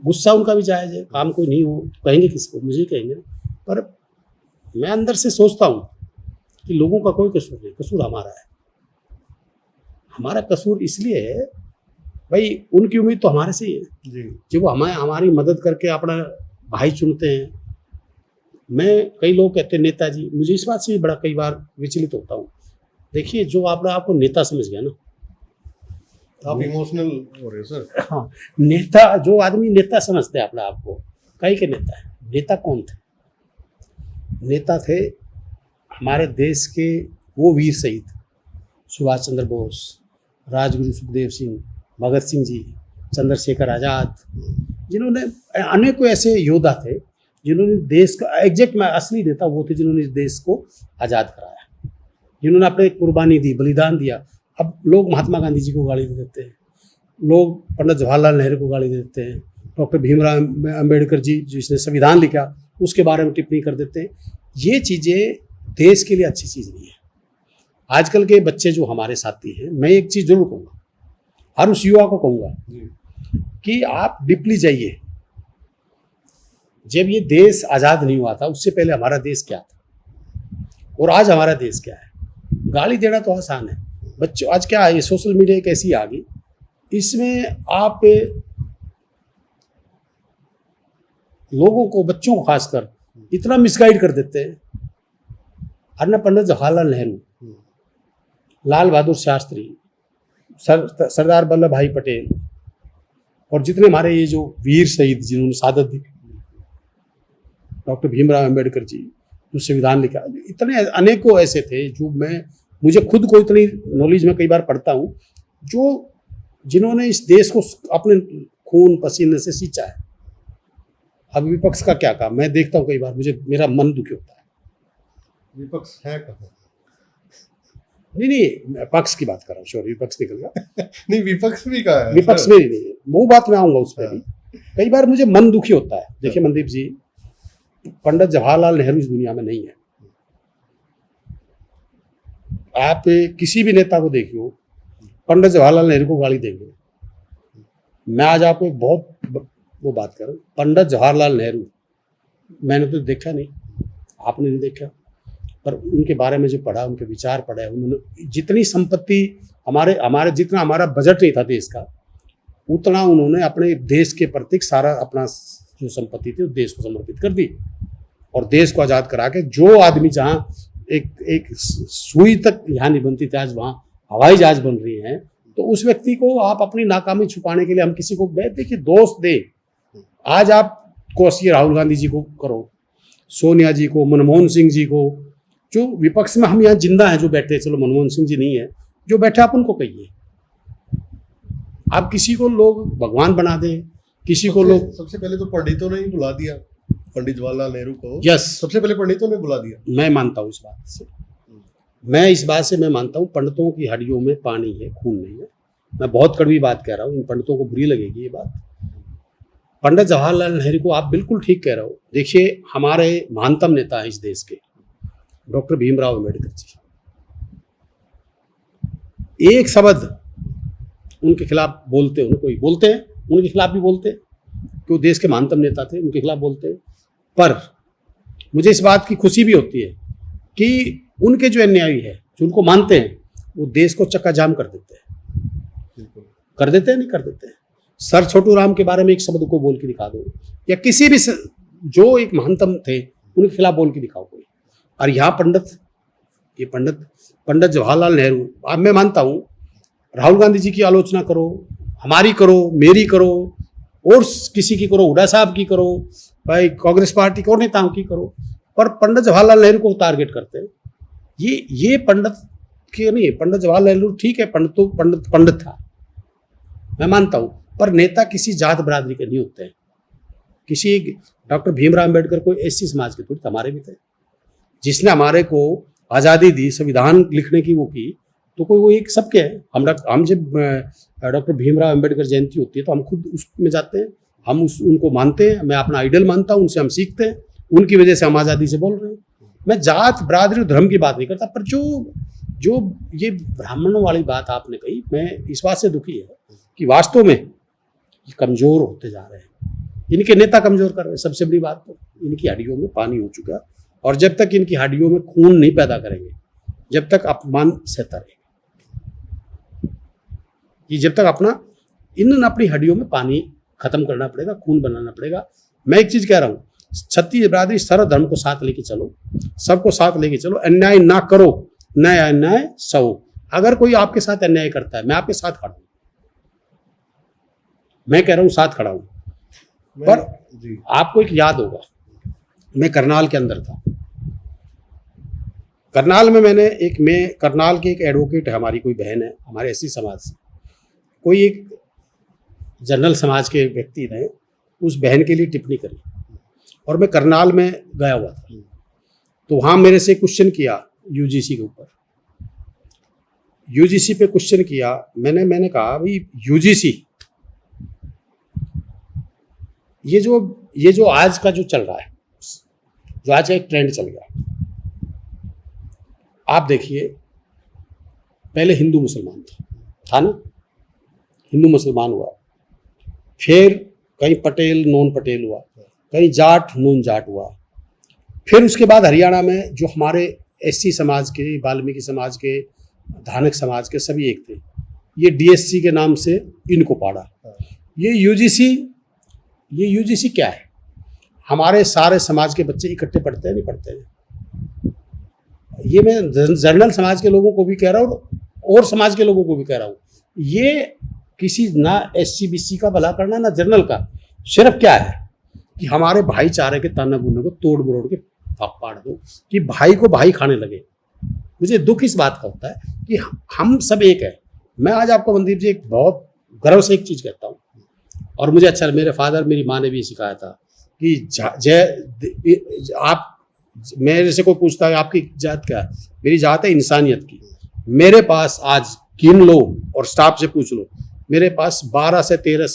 गुस्सा उनका भी जायज़ है, काम कोई नहीं हो तो कहेंगे किसको, मुझे ही कहेंगे। पर मैं अंदर से सोचता हूँ कि लोगों का कोई कसूर नहीं, कसूर हमारा है। हमारा कसूर इसलिए है भाई, उनकी उम्मीद तो हमारे से ही है जी, जब वो हमारी मदद करके अपना भाई चुनते हैं। मैं, कई लोग कहते हैं नेताजी, मुझे इस बात से भी बड़ा कई बार विचलित होता हूँ। देखिए, जो आपको नेता समझ गया ना, आप इमोशनल हो रहे हो सर। हाँ, नेता, जो आदमी नेता समझते हैं अपने आप को, कई के नेता है। नेता कौन थे? नेता थे हमारे देश के वो वीर शहीद, सुभाष चंद्र बोस, राजगुरु सुखदेव सिंह, भगत सिंह जी, चंद्रशेखर आज़ाद, जिन्होंने अनेकों ऐसे योद्धा थे जिन्होंने देश का एग्जैक्ट में असली नेता वो थे जिन्होंने इस देश को आज़ाद कराया, जिन्होंने अपने कुर्बानी दी, बलिदान दिया। अब लोग महात्मा गांधी जी को गाली दे देते हैं, लोग पंडित जवाहरलाल नेहरू को गाली दे देते हैं, डॉक्टर भीमराव अम्बेडकर जी जिसने संविधान लिखा उसके बारे में टिप्पणी कर देते हैं। ये चीज़ें देश के लिए अच्छी चीज़ नहीं है। आजकल के बच्चे जो हमारे साथी हैं, मैं एक चीज़ जरूर कहूँगा, हर उस युवा को कहूँगा कि आप डीपली जाइए। जब ये देश आज़ाद नहीं हुआ था, उससे पहले हमारा देश क्या था और आज हमारा देश क्या है। गाली देना तो आसान है बच्चों, आज क्या है, सोशल मीडिया एक ऐसी आ गई, इसमें आप लोगों को, बच्चों को खासकर इतना मिसगाइड कर देते हैं। अन्ना पंडित जवाहरलाल नेहरू, लाल बहादुर शास्त्री, सरदार वल्लभ भाई पटेल और जितने हमारे ये जो वीर शहीद जिन्होंने शहादत दी, डॉक्टर भीमराव अम्बेडकर जी जो संविधान लिखा, इतने अनेकों ऐसे थे जो मुझे खुद को इतनी नॉलेज में कई बार पढ़ता हूँ, जो जिन्होंने इस देश को अपने खून पसीने से सींचा है। अब विपक्ष का क्या काम, मैं देखता हूँ कई बार मेरा मन दुखी होता है। विपक्ष है कहाँ? नहीं, पक्ष की बात कर रहा हूँ, सॉरी, विपक्ष निकल गया। नहीं, विपक्ष भी कहाँ है? विपक्ष में नहीं है, वो बात में आऊँगा उस पर भी। कई बार मुझे मन दुखी होता है। देखिए मनदीप जी, पंडित जवाहरलाल नेहरू इस दुनिया में नहीं है। आप किसी भी नेता को देखिए, पंडित जवाहरलाल नेहरू को गाली देंगे। मैं आज आपको एक बहुत वो बात कर रहा हूँ, पंडित जवाहरलाल नेहरू मैंने तो देखा नहीं, आपने नहीं देखा, पर उनके बारे में जो पढ़ा, उनके विचार पढ़े, उन्होंने जितनी संपत्ति हमारे जितना हमारा बजट नहीं था देश का, उतना उन्होंने अपने देश के प्रति सारा अपना जो संपत्ति थी उस देश को समर्पित कर दी और देश को आज़ाद करा के, जो आदमी जहाँ एक सुई तक यहाँ नहीं बनती थी, आज वहाँ हवाई जहाज बन रही हैं। तो उस व्यक्ति को आप अपनी नाकामी छुपाने के लिए हम किसी को देखिए दोस्त दे, आज आप कोशिश राहुल गांधी जी को करो, सोनिया जी को, मनमोहन सिंह जी को, जो विपक्ष में हम यहाँ जिंदा हैं जो बैठे, चलो मनमोहन सिंह जी नहीं है, जो बैठे आप उनको कहिए। आप किसी को लोग भगवान बना दें, किसी को लोग, सबसे पहले तो पंडितों ने ही बुला दिया, पंडित जवाहरलाल नेहरू को। यस, सबसे पहले पंडितों ने बुला दिया। मैं मानता हूँ इस बात से, मैं इस बात से मैं मानता हूँ, पंडितों की हड्डियों में पानी है, खून नहीं है। मैं बहुत कड़वी बात कह रहा हूँ, इन पंडितों को बुरी लगेगी ये बात। पंडित जवाहरलाल नेहरू को आप बिल्कुल ठीक कह रहे हो। देखिए, हमारे महानतम नेता हैं इस देश के, डॉक्टर भीमराव अम्बेडकर जी, एक शब्द उनके खिलाफ बोलते हैं, कोई बोलते हैं उनके खिलाफ भी बोलते हैं कि वो देश के महानतम नेता थे, उनके खिलाफ बोलते हैं। पर मुझे इस बात की खुशी भी होती है कि उनके जो अन्यायी है, जो उनको मानते हैं, वो देश को चक्का जाम कर देते हैं। कर देते हैं, नहीं कर देते हैं। सर छोटू राम के बारे में एक शब्द को बोल के दिखा दो, या किसी भी जो एक महानतम थे उनके खिलाफ बोल के दिखाओ कोई। और यहाँ पंडित जवाहरलाल नेहरू, अब मैं मानता हूँ राहुल गांधी जी की आलोचना करो, हमारी करो, मेरी करो, और किसी की करो, हुड्डा साहब की करो, भाई कांग्रेस पार्टी को, और नेताओं की करो, पर पंडित जवाहरलाल नेहरू को टारगेट करते हैं। ये पंडित के नहीं, पंडित जवाहरलाल नेहरू ठीक है, पंडित था, मैं मानता हूँ, पर नेता किसी जात बरादरी के नहीं होते हैं। किसी डॉक्टर भीमराव अम्बेडकर कोई एससी समाज के थोड़ी, हमारे भी थे, जिसने हमारे को आज़ादी दी, संविधान लिखने की वो की, तो कोई वो एक सबके है। हम जब डॉक्टर भीमराव अम्बेडकर जयंती होती है तो हम खुद उसमें जाते हैं, हम उनको मानते हैं, मैं अपना आइडल मानता हूँ, उनसे हम सीखते हैं, उनकी वजह से हम आज़ादी से बोल रहे हैं। मैं जात बरादरी धर्म की बात नहीं करता, पर जो ये ब्राह्मणों वाली बात आपने कही, मैं इस बात से दुखी है कि वास्तव में ये कमज़ोर होते जा रहे हैं, इनके नेता कमज़ोर कर रहे हैं। सबसे बड़ी बात तो इनकी हड्डियों में पानी हो चुका है, और जब तक इनकी हड्डियों में खून नहीं पैदा करेंगे, जब तक अपमान सहता रहेगा, कि जब तक अपनी हड्डियों में पानी खत्म करना पड़ेगा, खून बनाना पड़ेगा। मैं एक चीज़ कह रहा हूँ, छत्तीस बरादरी सर्व धर्म को साथ लेके चलो, सबको साथ लेके चलो, अन्याय ना करो, न अन्याय सहो। अगर कोई आपके साथ अन्याय करता है, मैं आपके साथ खड़ा हूँ, मैं कह रहा हूँ साथ खड़ा हूँ। पर आपको एक याद होगा, मैं करनाल के अंदर था, करनाल में मैं करनाल के एक एडवोकेट है, हमारी कोई बहन है, हमारे एससी समाज से, कोई एक जनरल समाज के व्यक्ति ने उस बहन के लिए टिप्पणी करी, और मैं करनाल में गया हुआ था, तो वहाँ मेरे से क्वेश्चन किया यूजीसी के ऊपर, यूजीसी पे क्वेश्चन किया। मैंने कहा भाई यूजीसी, ये जो आज का जो चल रहा है, जो आज का एक ट्रेंड चल गया, आप देखिए, पहले हिंदू मुसलमान था ना, हिंदू मुसलमान हुआ, फिर कहीं पटेल नॉन पटेल हुआ, कहीं जाट नॉन जाट हुआ, फिर उसके बाद हरियाणा में जो हमारे एससी समाज के, वाल्मीकि समाज के, धानक समाज के सभी एक थे, ये डीएससी के नाम से इनको पाड़ा। ये यूजीसी क्या है? हमारे सारे समाज के बच्चे इकट्ठे पढ़ते हैं, नहीं पढ़ते हैं? ये मैं जनरल समाज के लोगों को भी कह रहा हूँ और समाज के लोगों को भी कह रहा हूँ, ये किसी ना एससी बीसी का भला करना ना जनरल का, सिर्फ क्या है कि हमारे भाईचारे के ताना बुनने को तोड़ मरोड़ के फाड़ दो कि भाई को भाई खाने लगे। मुझे दुख इस बात का होता है कि हम सब एक है। मैं आज आपको मनदीप जी एक बहुत गर्व से एक चीज़ कहता हूँ, और मुझे अच्छा, मेरे फादर मेरी माँ ने भी सिखाया था कि आप, मेरे से कोई पूछता है आपकी जात क्या है, मेरी जात है इंसानियत की। मेरे पास आज गिन लो और स्टाफ से पूछ लो, मेरे पास 12 से 13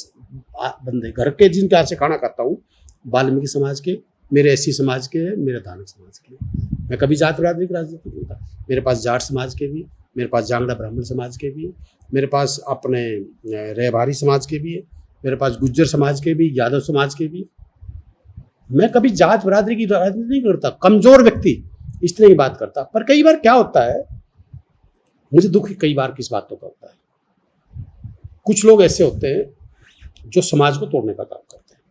बंदे घर के जिनके हाथ से खाना खाता हूँ, वाल्मीकि समाज के, मेरे एससी समाज के, मेरे धानक समाज के। मैं कभी जात बरादरी की राजनीति नहीं करता। मेरे पास जाट समाज के भी, मेरे पास जांगड़ा ब्राह्मण समाज के भी, मेरे पास अपने रेहबारी समाज के भी है, मेरे पास गुज्जर समाज के भी, यादव समाज के भी। मैं कभी जात बरादरी की राजनीति नहीं करता, कमजोर व्यक्ति इस तरह की बात करता। पर कई बार क्या होता है, मुझे दुख कई बार किस बातों का होता है, कुछ लोग ऐसे होते हैं जो समाज को तोड़ने का काम करते हैं।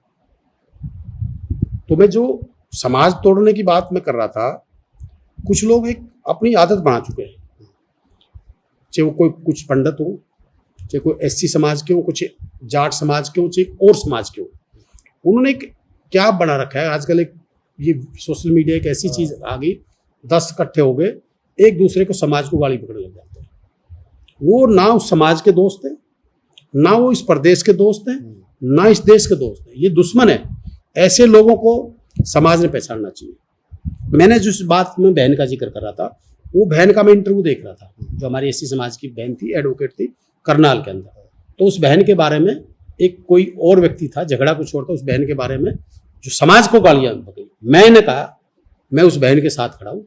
तो मैं जो समाज तोड़ने की बात मैं कर रहा था, कुछ लोग एक अपनी आदत बना चुके हैं, चाहे वो कोई कुछ पंडित हो, चाहे कोई एससी समाज के हो, कुछ जाट समाज के हो, चाहे और समाज के हो, उन्होंने एक क्या बना रखा है आजकल, एक ये सोशल मीडिया एक ऐसी चीज आ गई, 10 इकट्ठे हो गए, एक दूसरे को समाज को गाली पकड़ने लग जाते हैं। वो ना उस समाज के दोस्त हैं, ना वो इस प्रदेश के दोस्त हैं, ना इस देश के दोस्त हैं, ये दुश्मन है। ऐसे लोगों को समाज ने पहचानना चाहिए। मैंने जिस बात में बहन का जिक्र कर रहा था, वो बहन का मैं इंटरव्यू देख रहा था, जो हमारी एससी समाज की बहन थी, एडवोकेट थी करनाल के अंदर। तो उस बहन के बारे में एक कोई और व्यक्ति था, झगड़ा कुछ और था, उस बहन के बारे में जो समाज को गालियां बकी। मैंने कहा मैं उस बहन के साथ खड़ा हूँ,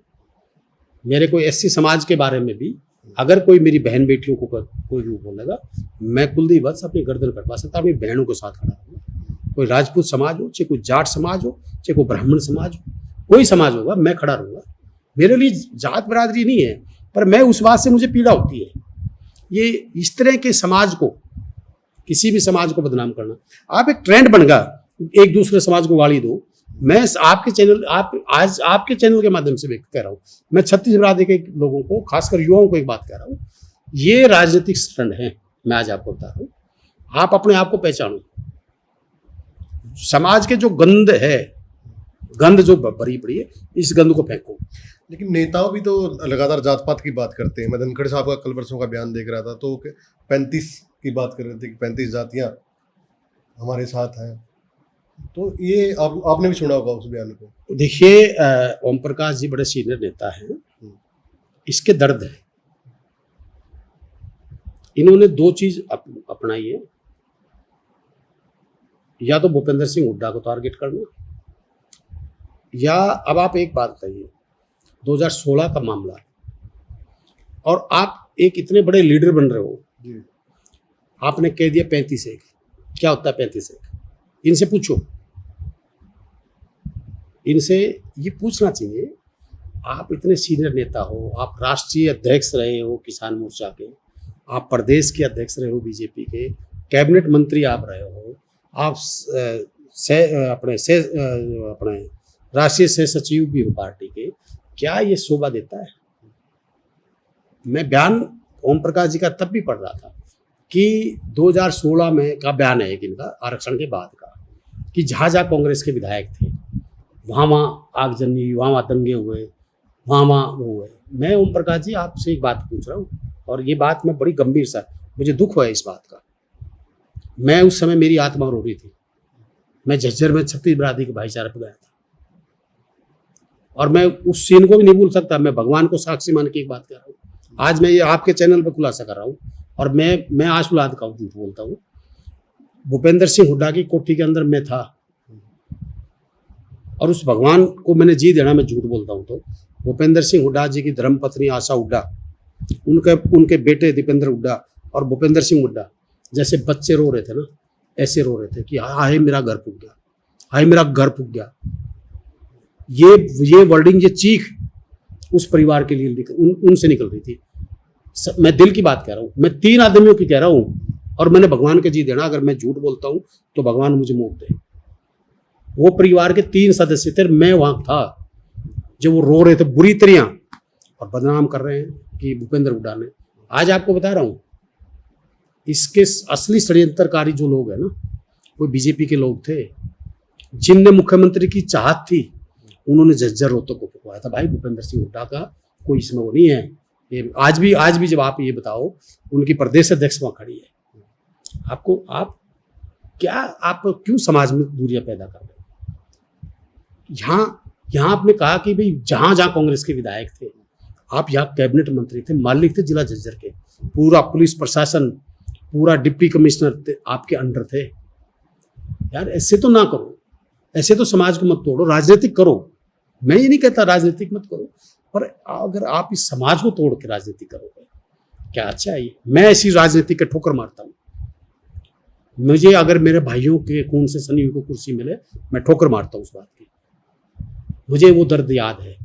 मेरे कोई एससी समाज के बारे में भी अगर कोई मेरी बहन बेटियों को कोई भी बोलेगा, मैं कुलदीप वत्स अपनी गर्दन कटवा सकता, अपनी बहनों के साथ खड़ा रहूँगा। कोई राजपूत समाज हो, चाहे कोई जाट समाज हो, चाहे कोई ब्राह्मण समाज हो, कोई समाज होगा, मैं खड़ा रहूँगा। मेरे लिए जात बरादरी नहीं है, पर मैं उस बात से मुझे पीड़ा होती है। ये इस तरह के समाज को, किसी भी समाज को बदनाम करना, आप एक ट्रेंड बन गया, एक दूसरे समाज को गाली दो। मैं आपके चैनल, आज आपके चैनल के माध्यम से कह रहा हूँ, मैं छत्तीस बरादरी के लोगों को, खासकर युवाओं को एक बात कह रहा हूँ, ये राजनीतिक स्टंट है। मैं आज आपको बता रहा हूँ, आप अपने आप को पहचानो। समाज के जो गंद जो भरी पड़ी है, इस गंद को फेंको। लेकिन नेताओं भी तो लगातार जात पात की बात करते हैं। मैं धनखड़ साहब का कल परसों का बयान देख रहा था, तो 35 की बात कर रहे थे कि 35 जातियां हमारे साथ हैं। तो ये आपने भी सुना होगा उस बयान को। देखिए, ओम प्रकाश जी बड़े सीनियर नेता हैं, इसके दर्द है। इन्होंने दो चीज अपनाई है, या तो भूपेंद्र सिंह हुड्डा को टारगेट करना, या अब आप एक बात कहिए, 2016 का मामला और आप एक इतने बड़े लीडर बन रहे हो, आपने कह दिया 35-1। क्या होता है 35-1? इनसे पूछो, इनसे ये पूछना चाहिए। आप इतने सीनियर नेता हो, आप राष्ट्रीय अध्यक्ष रहे हो किसान मोर्चा के, आप प्रदेश के अध्यक्ष रहे हो बीजेपी के, कैबिनेट मंत्री आप रहे हो, आप अपने राष्ट्रीय सह सचिव भी हो पार्टी के। क्या ये शोभा देता है? मैं बयान ओम प्रकाश जी का तब भी पढ़ रहा था कि 2016 में का बयान है एक इनका, आरक्षण के बाद का, कि जहाँ जहाँ कांग्रेस के विधायक थे वहाँ आगजनी, वहाँ दंगे हुए, वहाँ वो हुए। मैं ओम प्रकाश जी आपसे एक बात पूछ रहा हूँ, और ये बात मैं बड़ी गंभीर सा, मुझे दुख हुआ है इस बात का। मैं उस समय, मेरी आत्मा रो रही थी। मैं झज्जर में छत्तीस बरादरी के भाईचारे पर गया था, और मैं उस सीन को भी नहीं भूल सकता। मैं भगवान को साक्षी मान के एक बात कर रहा हूँ। आज मैं ये आपके चैनल पर खुलासा कर रहा हूँ, और मैं आशुलाद का झूठ बोलता हूँ। भूपेंद्र सिंह हुड्डा की कोठी के अंदर मैं था, और उस भगवान को मैंने जी देना, मैं झूठ बोलता हूँ। तो भूपेंद्र सिंह हुड्डा जी की धर्मपत्नी आशा हुड्डा, उनके बेटे दीपेंद्र हुड्डा और भूपेंद्र सिंह हुड्डा जैसे बच्चे रो रहे थे ना, ऐसे रो रहे थे कि हाय मेरा घर फूक गया, हाय मेरा घर फूक गया। ये वर्डिंग, ये चीख उस परिवार के लिए उनसे निकल रही थी। मैं दिल की बात कह रहा हूँ, मैं 3 आदमियों की कह रहा हूँ, और मैंने भगवान के जी देना, अगर मैं झूठ बोलता हूँ तो भगवान मुझे मौत दे। वो परिवार के 3 सदस्य थे, मैं वहां था जो वो रो रहे थे बुरी तरह, और बदनाम कर रहे हैं कि भूपेंद्र हुड्डा ने। आज आपको बता रहा हूँ, इसके असली षड्यंत्रकारी जो लोग हैं ना, वो बीजेपी के लोग थे, जिनने मुख्यमंत्री की चाहत थी, उन्होंने झज्जर रोहतक को फुकवाया था। भाई भूपेंद्र सिंह हुड्डा का कोई इसमें वो नहीं है। ये आज भी जब आप ये बताओ, उनकी प्रदेश अध्यक्ष वहां खड़ी है, आप क्यों समाज में दूरियां पैदा कर रहे हो? यहाँ आपने कहा कि भाई जहां जहां कांग्रेस के विधायक थे, आप यहाँ कैबिनेट मंत्री थे, मालिक थे जिला झज्जर के, पूरा पुलिस प्रशासन, पूरा डिप्टी कमिश्नर आपके अंडर थे। यार ऐसे तो ना करो, ऐसे तो समाज को मत तोड़ो, राजनीतिक करो। मैं ये नहीं कहता राजनीतिक मत करो, पर अगर आप इस समाज को तोड़ के राजनीति करोगे, क्या अच्छा है ये? मैं ऐसी राजनीति के ठोकर मारता हूँ। मुझे अगर मेरे भाइयों के खून से सनी हुई को कुर्सी मिले, मैं ठोकर मारता हूँ उस बात की। मुझे वो दर्द याद है,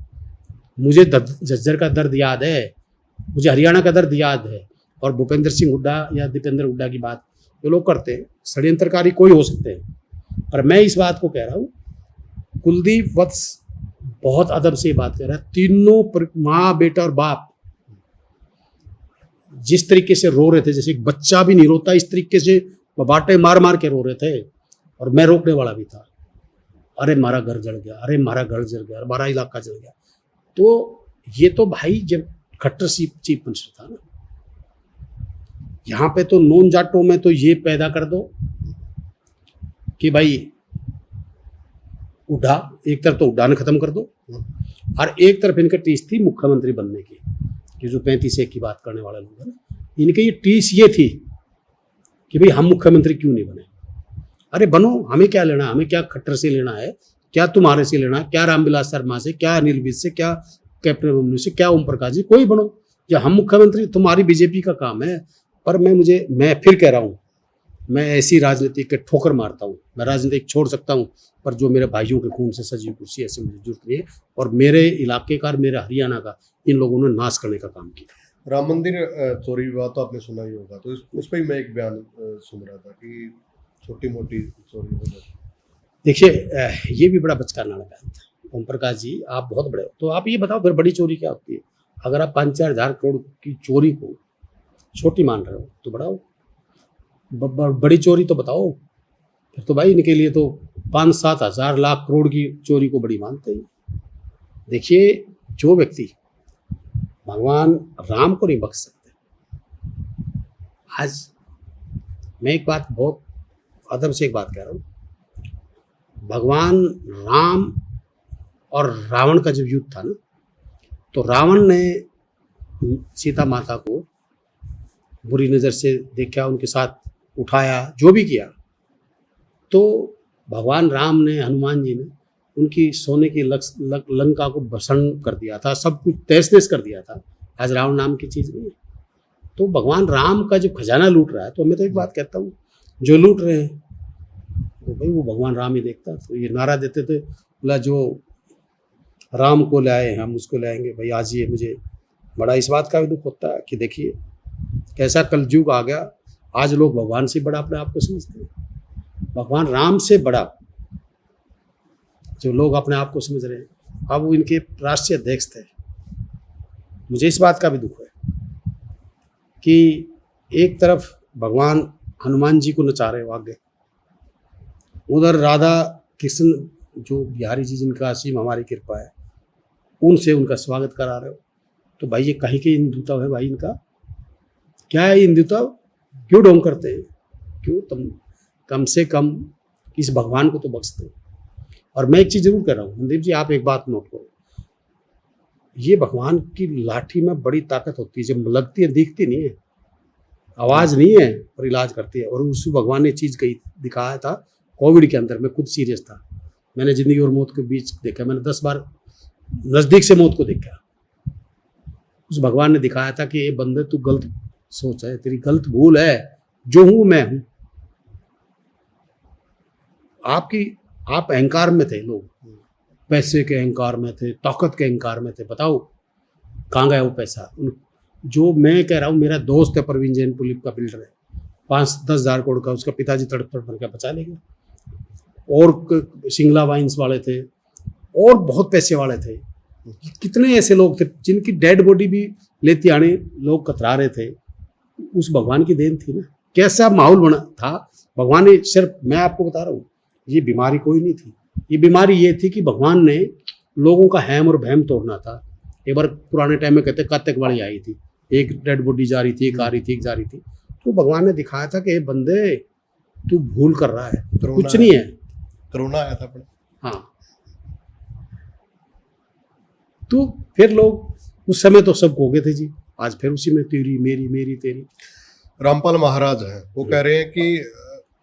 मुझे झज्जर का दर्द याद है, मुझे हरियाणा का दर्द याद है। और भूपेंद्र सिंह हुड्डा या दीपेंद्र हुड्डा की बात जो लोग करते हैं, षड्यंत्रकारी कोई हो सकते हैं, पर मैं इस बात को कह रहा हूँ, कुलदीप वत्स बहुत अदब से ये बात कह रहा है। तीनों माँ, बेटा और बाप जिस तरीके से रो रहे थे, जैसे एक बच्चा भी नहीं रोता, इस तरीके से बाटे मार मार के रो रहे थे, और मैं रोकने वाला भी था। अरे मारा घर जल गया, अरे मारा घर जल गया, हमारा इलाका जल गया। तो ये तो भाई जब खट्टर चीफ मिनिस्टर था ना, यहाँ पे तो नॉन जाटों में तो ये पैदा कर दो कि भाई हुड्डा, एक तरफ तो हुड्डा ने खत्म कर दो, और एक तरफ इनके टीस थी मुख्यमंत्री बनने की, कि जो 35-1 की बात करने वाले लोग हैं ना, इनके ये टीस ये थी कि भाई हम मुख्यमंत्री क्यों नहीं बने। अरे बनो, हमें क्या लेना, हमें क्या खट्टर से लेना है, क्या तुम्हारे से लेना है, क्या रामविलास शर्मा से, क्या अनिल विज से, क्या कैप्टन अभिमन्यु से, क्या ओम प्रकाश जी, कोई बनो, या हम मुख्यमंत्री, तुम्हारी बीजेपी का काम है। पर मैं फिर कह रहा हूँ, मैं ऐसी राजनीति के ठोकर मारता हूँ। मैं राजनीति छोड़ सकता हूँ, पर जो मेरे भाइयों के खून से सजी कुर्सी, ऐसे मुझे जरूरत नहीं है। और मेरे इलाके का, मेरे हरियाणा का इन लोगों ने नाश करने का काम किया। राम मंदिर चोरी विवाद तो आपने सुना ही होगा, तो उस पर ही मैं एक बयान सुन रहा था कि छोटी मोटी चोरी हो जाती। देखिए, ये भी बड़ा बचकाना बयान था। ओम प्रकाश जी, आप बहुत बड़े हो, तो आप ये बताओ फिर बड़ी चोरी क्या होती है? अगर आप 5-4 हज़ार करोड़ की चोरी को छोटी मान रहे हो तो बढ़ाओ, बड़ी चोरी तो बताओ। फिर तो भाई इनके लिए तो 5-7 हज़ार लाख करोड़ की चोरी को बड़ी मानते हैं। देखिए, जो व्यक्ति भगवान राम को नहीं बख्श सकते। आज मैं एक बात बहुत अदब से एक बात कह रहा हूँ, भगवान राम और रावण का जब युद्ध था ना, तो रावण ने सीता माता को बुरी नज़र से देखा, उनके साथ उठाया, जो भी किया। तो भगवान राम ने, हनुमान जी ने उनकी सोने की लंका को भस्म कर दिया था, सब कुछ तहस नहस कर दिया था। आज रावण नाम की चीज़ नहीं है। तो भगवान राम का जब खजाना लूट रहा है, तो मैं तो एक बात कहता हूँ, जो लूट रहे हैं तो भाई वो भगवान राम ही देखता। तो ये नारा देते थे, बोला जो राम को लाए हम उसको लाएंगे। भाई आज ये मुझे बड़ा इस बात का भी दुख होता है कि देखिए कैसा कलयुग आ गया। आज लोग भगवान से बड़ा अपने आप को समझते हैं, भगवान राम से बड़ा जो लोग अपने आप को समझ रहे हैं। अब वो इनके राष्ट्रीय अध्यक्ष थे। मुझे इस बात का भी दुख है कि एक तरफ भगवान हनुमान जी को नचा रहे हो आगे, उधर राधा कृष्ण जो बिहारी जी जिनका असीम हमारी कृपा है, उनसे उनका स्वागत करा रहे हो। तो भाई ये कहीं के हिंदुत्व है भाई इनका? क्या है हिंदुत्व? क्यों ढोंग करते हैं? क्यों? तुम कम से कम इस भगवान को तो बख्श दो। और मैं एक चीज़ जरूर कह रहा हूँ मनदीप जी, आप एक बात नोट करो, ये भगवान की लाठी में बड़ी ताकत होती है, जब लगती है दिखती नहीं है, आवाज़ नहीं है पर इलाज करती है। और उस भगवान ने चीज़ कही दिखाया था कोविड के अंदर। मैं खुद सीरियस था, मैंने ज़िंदगी और मौत के बीच देखा, मैंने 10 बार नज़दीक से मौत को देखा। उस भगवान ने दिखाया था कि ये बंदे तू गलत सोच है, तेरी गलत भूल है, जो हूँ मैं हूँ। आप अहंकार में थे, लोग पैसे के अहंकार में थे, ताकत के अहंकार में थे। बताओ कहाँ गया वो पैसा? जो मैं कह रहा हूँ, मेरा दोस्त है प्रवीण जैन, पुलिस का बिल्डर है, 5-10 हज़ार करोड़ का उसका पिताजी तड़प तड़प भर के बचा लेंगे। और सिंगला वाइन्स वाले थे और बहुत पैसे वाले थे। कितने ऐसे लोग थे जिनकी डेड बॉडी भी लेती आने लोग कतरा रहे थे। उस भगवान की देन थी ना। कैसा माहौल बना था। भगवान ने सिर्फ, मैं आपको बता रहा हूँ, ये बीमारी कोई नहीं थी। ये बीमारी ये थी कि भगवान ने लोगों का हैम और वहम तोड़ना था। एक बार पुराने टाइम में कहते कातक वाली आई थी, एक डेड बॉडी जा रही थी, एक आ रही थी, एक जा रही थी। तो भगवान ने दिखाया था कि ये बंदे तू भूल कर रहा है, कुछ नहीं है। कोरोना आया था अपने। हाँ, तो फिर लोग उस समय तो सब खो गए थे जी। आज फिर उसी में तेरी मेरी मेरी तेरी। रामपाल महाराज हैं, वो कह रहे हैं कि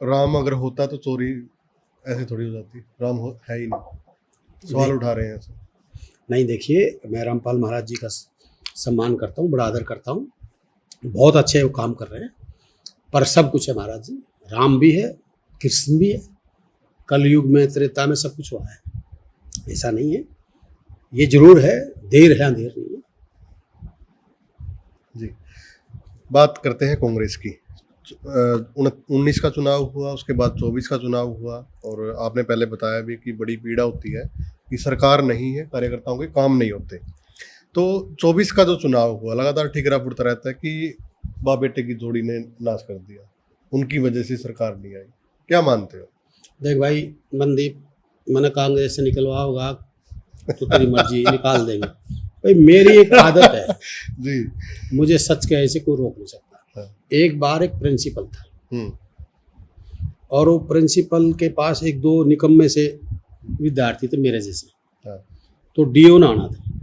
राम अगर होता तो चोरी ऐसे थोड़ी हो जाती। राम है ही नहीं, सवाल उठा रहे हैं ऐसे। नहीं, देखिए, मैं रामपाल महाराज जी का सम्मान करता हूँ, बड़ा आदर करता हूँ, बहुत अच्छे वो काम कर रहे हैं। पर सब कुछ है महाराज जी, राम भी है, कृष्ण भी है, कलयुग में त्रेता में सब कुछ हुआ है, ऐसा नहीं है। ये जरूर है, देर है अंधेर नहीं है जी। बात करते हैं कांग्रेस की। 19 का चुनाव हुआ, उसके बाद 24 का चुनाव हुआ, और आपने पहले बताया भी कि बड़ी पीड़ा होती है कि सरकार नहीं है, कार्यकर्ताओं के काम नहीं होते। तो 24 का जो चुनाव हुआ, लगातार ठिकरा पुरता रहता है कि बाप बेटे की जोड़ी ने नाश कर दिया, उनकी वजह से सरकार नहीं आई। क्या मानते हो? देख भाई मनदीप, मैंने कांग्रेस से निकलवा होगा तो तेरी मर्जी, निकाल देंगे भाई। मेरी एक आदत है जी, मुझे सच कहे से कोई रोक नहीं सकता। हाँ। एक बार एक प्रिंसिपल था, और वो प्रिंसिपल के पास 1-2 निकम्मे से विद्यार्थी थे मेरे जैसे। हाँ। तो डीओ ने आना था।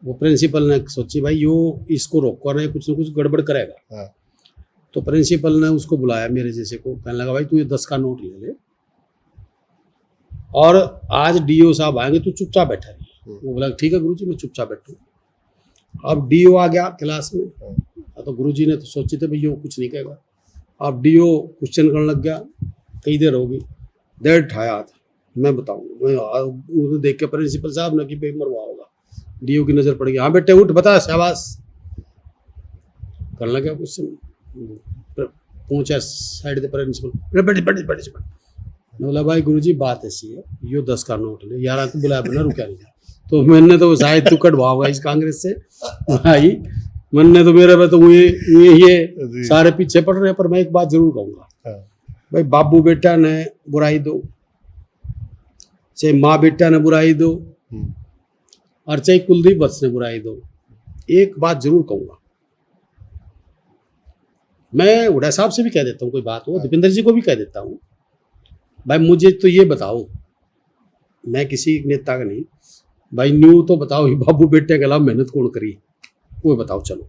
वो प्रिंसिपल ने सोची भाई यो इसको रोको नहीं, कुछ ना कुछ गड़बड़ करेगा। हाँ। तो प्रिंसिपल ने उसको बुलाया मेरे जैसे को, कहने लगा भाई तू ये 10 का नोट ले ले और आज डीओ साहब आएंगे, तू चुपचाप बैठा रही। वो बोला ठीक है गुरुजी, मैं चुपचाप बैठूँ। अब डीओ आ गया क्लास में, तो गुरुजी ने तो सोचे थे भैया वो कुछ नहीं कहेगा। अब डीओ क्वेश्चन करने लग गया, कई देर होगी, देर उठाया था, मैं बताऊँ देख के प्रिंसिपल साहब ने कि भाई मरवा होगा। डीओ की नज़र पड़ गई, हाँ बेटे उठ बता, शाबाश। करने लगा क्वेश्चन, पहुंचा साइड दे प्रिंसिपल, बैठे बोला भाई गुरुजी बात ऐसी है, यो 10 का नोट ले यार, तू बुलाया बना रुका नहीं जा। तो मैंने तो शायद तू कटवाओगा इस कांग्रेस से भाई, मैंने तो मेरे पे तो ये सारे पीछे पड़ रहे हैं। पर मैं एक बात जरूर कहूँगा भाई, बाबू बेटा ने बुराई दो, चाहे माँ बेटा ने बुराई दो, और चाहे कुलदीप वत्स ने बुराई दो, एक बात जरूर कहूँगा, मैं हुड्डा साहब से भी कह देता हूँ, कोई बात हो दीपेंद्र जी को भी कह देता हूँ, भाई मुझे तो ये बताओ, मैं किसी नेता का नहीं भाई, न्यू तो बताओ ही बाबू बेटे के अलावा मेहनत कौन करी, वो बताओ। चलो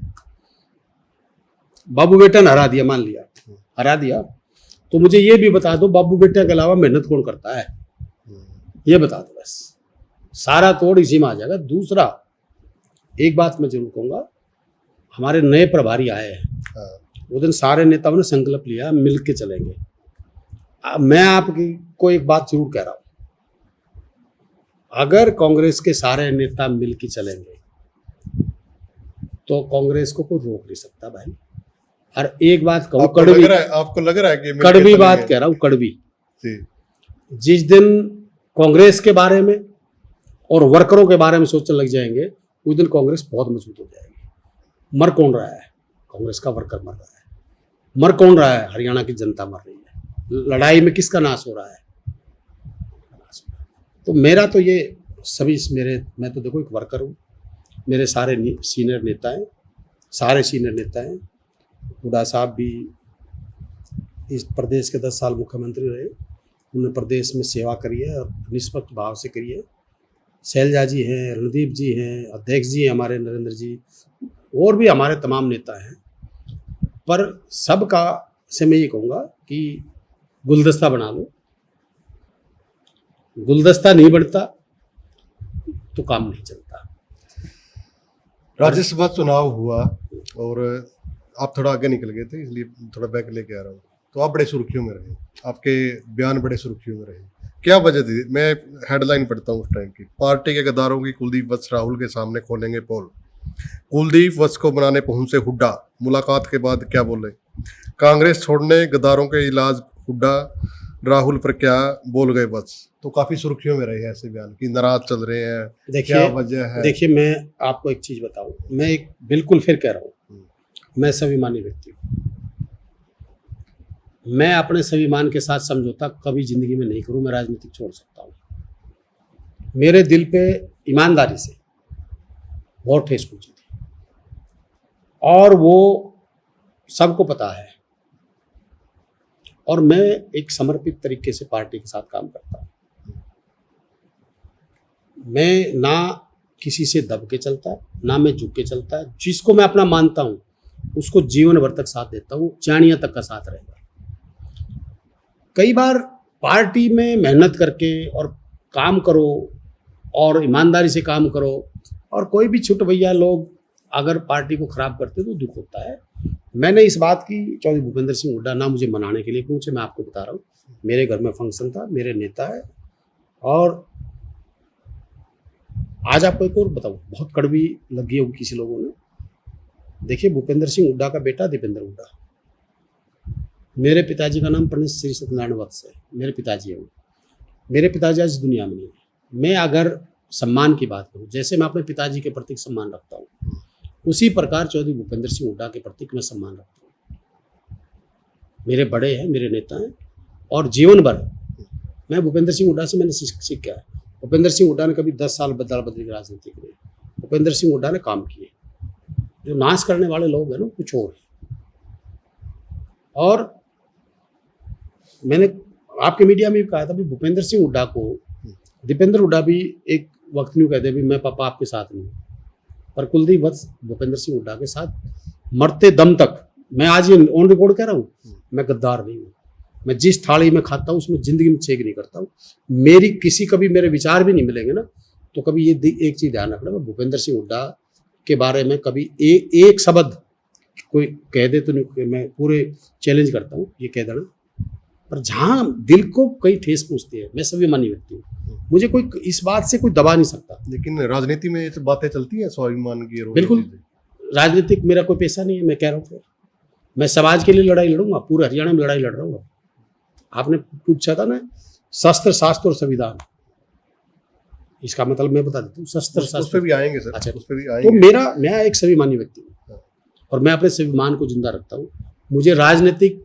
बाबू बेटा ने हरा दिया, मान लिया हरा दिया, तो मुझे ये भी बता दो बाबू बेटे के अलावा मेहनत कौन करता है, ये बता दो बस, सारा तोड़ इसी में आ जाएगा। दूसरा एक बात मैं जरूर कहूँगा, हमारे नए प्रभारी आए हैं, वो दिन सारे नेताओं ने संकल्प लिया मिल के चलेंगे। मैं आपकी को एक बात जरूर कह रहा हूँ, अगर कांग्रेस के सारे नेता मिल के चलेंगे तो कांग्रेस को कोई रोक नहीं सकता भाई। और एक बात कहूँ, कड़वी, आपको लग रहा है कि कड़वी बात कह रहा हूँ, कड़वी, जिस दिन कांग्रेस के बारे में और वर्करों के बारे में सोचने लग जाएंगे, उस दिन कांग्रेस बहुत मजबूत हो जाएगी। मर कौन रहा है? कांग्रेस का वर्कर मर रहा है। मर कौन रहा है? हरियाणा की जनता मर रही है। लड़ाई में किसका नाश हो रहा है? तो मेरा तो ये सभी मैं तो देखो एक वर्कर हूँ, मेरे सारे सीनियर नेता हैं, सारे सीनियर नेता हैं। हुड्डा साहब भी इस प्रदेश के 10 साल मुख्यमंत्री रहे, उन्होंने प्रदेश में सेवा करी है और निष्पक्ष भाव से करी है। शैलजा जी हैं, रणदीप जी हैं, अध्यक्ष जी हैं हमारे, नरेंद्र जी, और भी हमारे तमाम नेता हैं। पर सबका से मैं ये कहूँगा कि गुलदस्ता बना लो, गुलदस्ता नहीं बढ़ता तो काम नहीं चलता। राज्यसभा चुनाव हुआ और आप थोड़ा आगे निकल गए थे, इसलिए थोड़ा बैक लेके आ रहा हूँ। तो आप बड़े सुर्खियों में रहे, आपके बयान बड़े सुर्खियों में रहे, क्या वजह थी? मैं हेडलाइन पढ़ता हूँ उस टाइम की, पार्टी के गद्दारों की कुलदीप वत्स राहुल के सामने खोलेंगे पोल, कुलदीप वत्स को बनाने पहुंचे हुड्डा, मुलाकात के बाद क्या बोले, कांग्रेस छोड़ने गद्दारों के इलाज हुड्डा, राहुल पर क्या बोल गए वत्स। तो काफी सुर्खियों में रहे ऐसे बयान कि नाराज चल रहे हैं, क्या वजह है? देखिए मैं आपको एक चीज बताऊं, मैं एक बिल्कुल फिर कह रहा हूँ, मैं स्वाभिमानी व्यक्ति हूँ, मैं अपने स्वाभिमान के साथ समझौता कभी जिंदगी में नहीं करूँ। मैं राजनीतिक छोड़ सकता हूँ, मेरे दिल पे ईमानदारी से बहुत ठेस पहुंची थी और वो सबको पता है, और मैं एक समर्पित तरीके से पार्टी के साथ काम करता हूँ। मैं ना किसी से दब के चलता, ना मैं झुक के चलता, जिसको मैं अपना मानता हूँ उसको जीवन भर तक साथ देता हूँ, चाणिया तक का साथ रहेगा। कई बार पार्टी में मेहनत करके और काम करो और ईमानदारी से काम करो, और कोई भी छुट भैया लोग अगर पार्टी को खराब करते तो दुख होता है। मैंने इस बात की चौधरी भूपेंद्र सिंह हुड्डा ना मुझे मनाने के लिए पूछे, मैं आपको बता रहा हूँ, मेरे घर में फंक्शन था, मेरे नेता है। और आज आपको एक और बताऊँ, बहुत कड़वी लगी होगी किसी लोगों ने। देखिए भूपेंद्र सिंह हुड्डा का बेटा दीपेंद्र हुड्डा, मेरे पिताजी का नाम पंडित श्री सत्यनारायण वत्स है, मेरे पिताजी है वो। मेरे पिताजी आज दुनिया में नहीं है। मैं अगर सम्मान की बात करूँ, जैसे मैं अपने पिताजी के प्रति सम्मान रखता हूँ, उसी प्रकार चौधरी भूपेंद्र सिंह हुड्डा के प्रति मैं सम्मान रखता हूँ। मेरे बड़े हैं, मेरे नेता हैं, और जीवन भर मैं भूपेंद्र सिंह हुड्डा से मैंने सीख गया है। भूपेंद्र सिंह हुड्डा ने कभी 10 साल बदला बदली की राजनीति की नहीं, भूपेंद्र सिंह हुड्डा ने काम किए। जो नाश करने वाले लोग हैं ना, कुछ और है। और मैंने आपके मीडिया में भी कहा था भी भूपेंद्र सिंह हुड्डा को दीपेंद्र हुड्डा भी एक वक्त नहीं कहते भी मैं पापा आपके साथ नहीं, पर कुलदीप वत्स भूपेंद्र सिंह हुड्डा के साथ मरते दम तक, मैं आज ये ऑन रिकॉर्ड कह रहा हूँ, मैं गद्दार नहीं हूँ। मैं जिस थाली में खाता हूँ उसमें जिंदगी में छेक नहीं करता हूँ। मेरी किसी कभी मेरे विचार भी नहीं मिलेंगे ना, तो कभी ये एक चीज़ ध्यान रखना, मैं भूपेंद्र सिंह हुड्डा के बारे में कभी एक शब्द कोई कह दे तो नहीं, मैं पूरे चैलेंज करता हूँ ये कह देना, पर जहाँ दिल को कई ठेस पहुँचती है, मैं स्वाभिमानी व्यक्ति हूँ, मुझे कोई इस बात से कोई दबा नहीं सकता। लेकिन राजनीति में ये सब बातें चलती हैं स्वाभिमान की और वो बिल्कुल। चीजें। राजनीतिक मेरा कोई पैसा नहीं है, मैं कह रहा हूँ फिर मैं समाज के लिए लड़ाई लड़ूंगा, पूरे हरियाणा में लड़ाई लड़ रहा हूँ। आपने पूछा था ना शस्त्र शास्त्र और संविधान, इसका मतलब मैं बता देता हूँ। शस्त्र उस पे शास्त्र भी आएंगे सर, अच्छा, उस पे भी तो आएंगे। मैं एक स्वाभिमानी व्यक्ति हूँ और मैं अपने स्वाभिमान को जिंदा रखता हूँ। मुझे राजनीतिक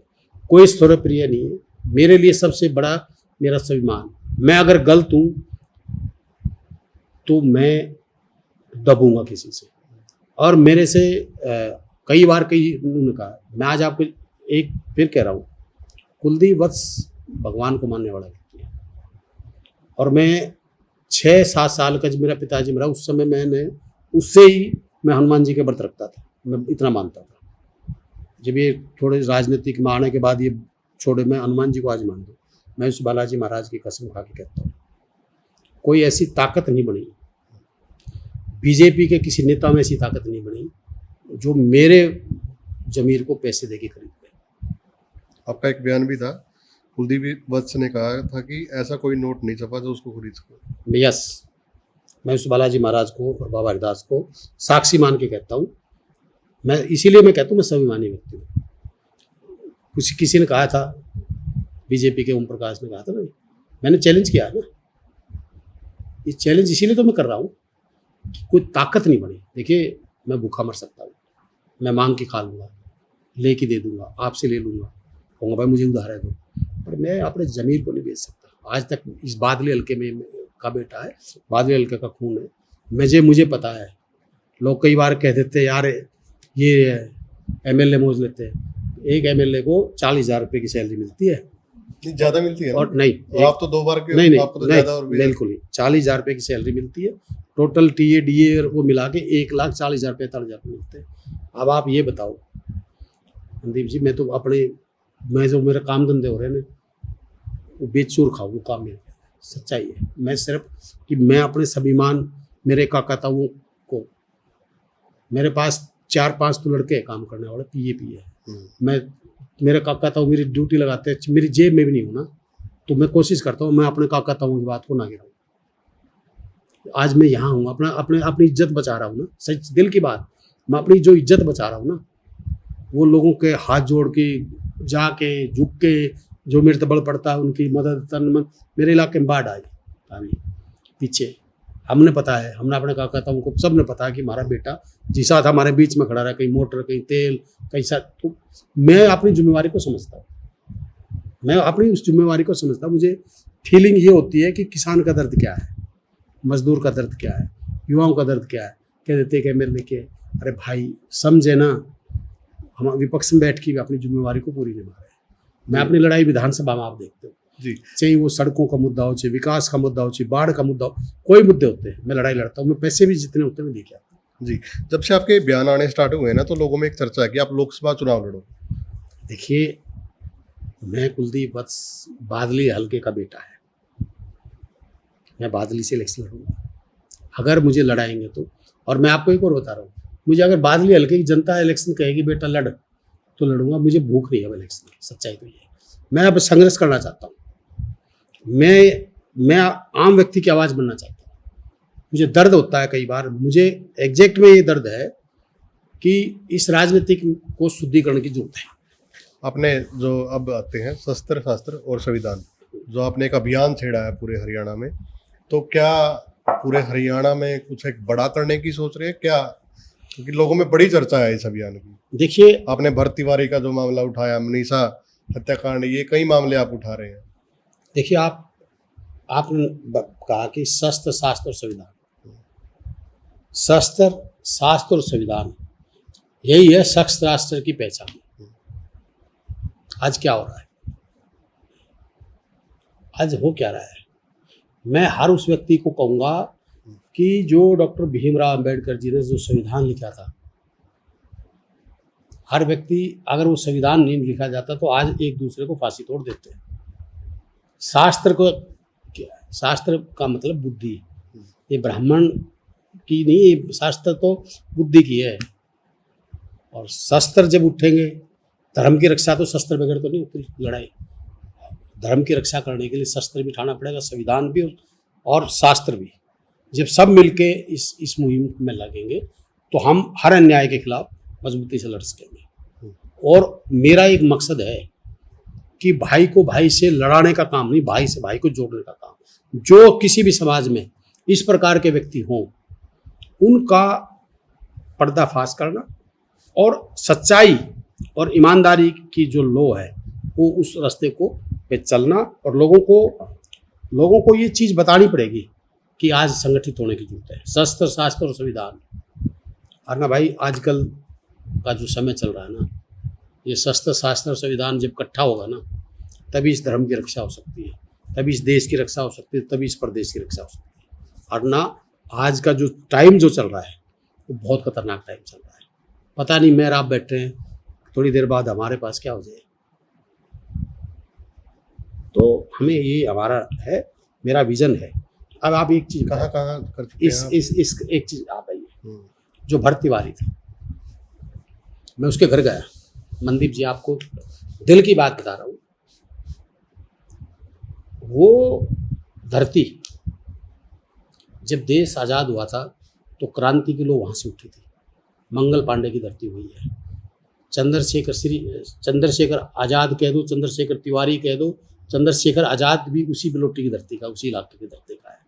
कोई स्तर प्रिय नहीं है, मेरे लिए सबसे बड़ा मेरा स्वाभिमान। मैं अगर गलत हूँ तो मैं दबूंगा किसी से, और मेरे से कई बार कई उन्होंने कहा, मैं आज आपको एक फिर कह रहा हूँ, कुलदीप वत्स भगवान को मानने वाला व्यक्ति है। और मैं 6-7 साल का जब मेरा पिताजी मरा, उस समय मैंने उससे ही मैं हनुमान जी के व्रत रखता था, मैं इतना मानता था। जब ये थोड़े राजनीतिक में आने के बाद ये छोड़े, मैं हनुमान जी को आज मान दूँ, मैं उस बालाजी महाराज की कसम खा के कहता हूँ, कोई ऐसी ताकत नहीं बनी, बीजेपी के किसी नेता में ऐसी ताकत नहीं बनी जो मेरे जमीर को पैसे दे के खरीद ले। आपका एक बयान भी था, कुलदीप वत्स ने कहा था कि ऐसा कोई नोट नहीं छपा जो उसको खरीद सके। यस, मैं उस बालाजी महाराज को और बाबा हरिदास को साक्षी मान के कहता हूँ। मैं इसीलिए मैं कहता हूँ मैं स्वाभिमानी व्यक्ति हूँ। किसी ने कहा था, बीजेपी के ओम प्रकाश ने कहा था ना, मैंने चैलेंज किया ना, ये चैलेंज इसीलिए तो मैं कर रहा हूँ कि कोई ताकत नहीं बनी। देखिए, मैं भूखा मर सकता हूँ, मैं मांग के खा लूँगा, लेके दे दूंगा, आपसे ले लूँगा, कहूँगा भाई मुझे उधार है दो, पर मैं अपने ज़मीर को नहीं बेच सकता। आज तक इस बादली हल्के में का बेटा है, बादली हल्के का खून है, मुझे पता है। लोग कई बार कह देते यार ये एमएलए मौज लेते हैं, एक एमएलए को 40,000 रुपये की सैलरी मिलती है, ज्यादा मिलती है ना? और नहीं तो आप तो 2 बार के, नहीं आपको तो ज्यादा और भी बिल्कुल नहीं, 40,000 रुपये की सैलरी मिलती है, टोटल टीए डीए वो मिला के 1,40,000 रुपये 43,000 रुपये मिलते हैं। अब आप ये बताओ मनदीप जी, मैं जो मेरे काम धंधे हो रहे हैं ना, वो बेच चूर खाऊँ, वो काम मेरे, सच्चाई है। मैं सिर्फ कि मैं अपने स्वाभिमान, मेरे काका ताऊ को, मेरे पास 4-5 तो लड़के काम करने वाले, पीए है, मेरे काका ताऊ मेरी ड्यूटी लगाते हैं, मेरी जेब में भी नहीं हो ना, तो मैं कोशिश करता हूँ मैं अपने काका ताऊ की बात को ना गिराऊँ। आज मैं यहाँ हूँ, अपनी इज्जत बचा रहा हूँ ना, सच दिल की बात, मैं अपनी जो इज्जत बचा रहा हूँ ना, वो लोगों के हाथ जोड़ के, जाके झुक के, जो मेरे तबड़ पड़ता है उनकी मदद, तन मन। मेरे इलाके में बाढ़ आई अभी पीछे, हमने पता है, हमने अपने काका ताऊ को सबने पता है कि हमारा बेटा जिस साथ हमारे बीच में खड़ा रहा, कहीं मोटर, कहीं तेल, कहीं साथ, तो मैं अपनी जिम्मेवारी को समझता हूँ, मैं अपनी उस जिम्मेवारी को समझता हूँ। मुझे फीलिंग ये होती है कि किसान का दर्द क्या है, मजदूर का दर्द क्या है, युवाओं का दर्द क्या है। कह देते कि मेरे लेके, अरे भाई समझे ना, हम विपक्ष में बैठ के भी अपनी जिम्मेवारी को पूरी निभा रहे हैं। मैं अपनी लड़ाई विधानसभा में, आप देखते हो जी, चाहे वो सड़कों का मुद्दा हो, चाहे विकास का मुद्दा हो, चाहे बाढ़ का मुद्दा हो, कोई मुद्दे होते हैं, मैं लड़ाई लड़ता हूँ। मैं पैसे भी जितने होते हैं मैं देके आता हूँ। जी। जब से आपके बयान आने स्टार्ट हुए ना, तो लोगों में एक चर्चा है कि आप लोकसभा चुनाव लड़ो। देखिए, मैं कुलदीप वत्स बादली हल्के का बेटा है, मैं बादली से इलेक्शन लड़ूंगा अगर मुझे लड़ाएंगे तो। और मैं आपको एक और बता रहा हूँ, मुझे अगर बादली हल्के की जनता इलेक्शन कहेगी बेटा लड़, तो लड़ूंगा। मुझे भूख नहीं है इलेक्शन की, सच्चाई तो ये है। मैं अब संघर्ष करना चाहता हूँ, मैं आम व्यक्ति की आवाज़ बनना चाहता हूँ। मुझे दर्द होता है कई बार, मुझे एग्जैक्ट में ये दर्द है कि इस राजनीतिक को शुद्धिकरण की जरूरत है। आपने जो अब आते हैं शस्त्र शास्त्र और संविधान, जो आपने एक अभियान छेड़ा है पूरे हरियाणा में, तो क्या पूरे हरियाणा में कुछ एक बड़ा करने की सोच रहे हैं क्या? क्योंकि लोगों में बड़ी चर्चा है इस अभियान की। देखिए, आपने भरत तिवारी का जो मामला उठाया, मनीषा हत्याकांड, ये कई मामले आप उठा रहे हैं। देखिए, आपने कहा कि शस्त्र शास्त्र और संविधान, शस्त्र शास्त्र और संविधान, यही है शस्त्र राष्ट्र की पहचान। आज क्या हो रहा है? आज हो क्या रहा है? मैं हर उस व्यक्ति को कहूँगा कि जो डॉक्टर भीमराव अंबेडकर जी ने जो संविधान लिखा था, हर व्यक्ति, अगर वो संविधान नहीं लिखा जाता तो आज एक दूसरे को फांसी तोड़ देते हैं। शास्त्र को क्या है? शास्त्र का मतलब बुद्धि। ये ब्राह्मण की नहीं, ये शास्त्र तो बुद्धि की है। और शस्त्र जब उठेंगे, धर्म की रक्षा तो शस्त्र बगैर तो नहीं होती लड़ाई। धर्म की रक्षा करने के लिए शस्त्र भी उठाना पड़ेगा, संविधान भी और शास्त्र भी। जब सब मिलके इस मुहिम में लगेंगे तो हम हर अन्याय के खिलाफ मजबूती से लड़ सकेंगे। और मेरा एक मकसद है कि भाई को भाई से लड़ाने का काम नहीं, भाई से भाई को जोड़ने का काम। जो किसी भी समाज में इस प्रकार के व्यक्ति हों, उनका पर्दाफाश करना और सच्चाई और ईमानदारी की जो लो है वो उस रास्ते को पे चलना, और लोगों को ये चीज़ बतानी पड़ेगी कि आज संगठित होने की जरूरत है। शस्त्र शास्त्र और संविधान, और ना भाई आजकल का जो समय चल रहा है ना, ये शस्त्र शास्त्र और संविधान जब इकट्ठा होगा ना, तभी इस धर्म की रक्षा हो सकती है, तभी इस देश की रक्षा हो सकती है, तभी इस प्रदेश की रक्षा हो सकती है। और ना आज का जो टाइम जो चल रहा है वो बहुत खतरनाक टाइम चल रहा है। पता नहीं मैं आप बैठे हैं, थोड़ी देर बाद हमारे पास क्या हो जाए। तो हमें ये हमारा है, मेरा विजन है। अब आप एक चीज़ कहाँ कर चुके हैं आप? इस एक चीज़ आप आइए, जो भरत तिवारी था, मैं उसके घर गया। मनदीप जी, आपको दिल की बात बता रहा हूँ। वो धरती, जब देश आज़ाद हुआ था तो क्रांति की लो वहाँ से उठी थी। मंगल पांडे की धरती हुई है। चंद्रशेखर आज़ाद कह दो, चंद्रशेखर तिवारी कह दो, चंद्रशेखर आज़ाद भी उसी बिलोटी की धरती का, उसी इलाके की धरती का है।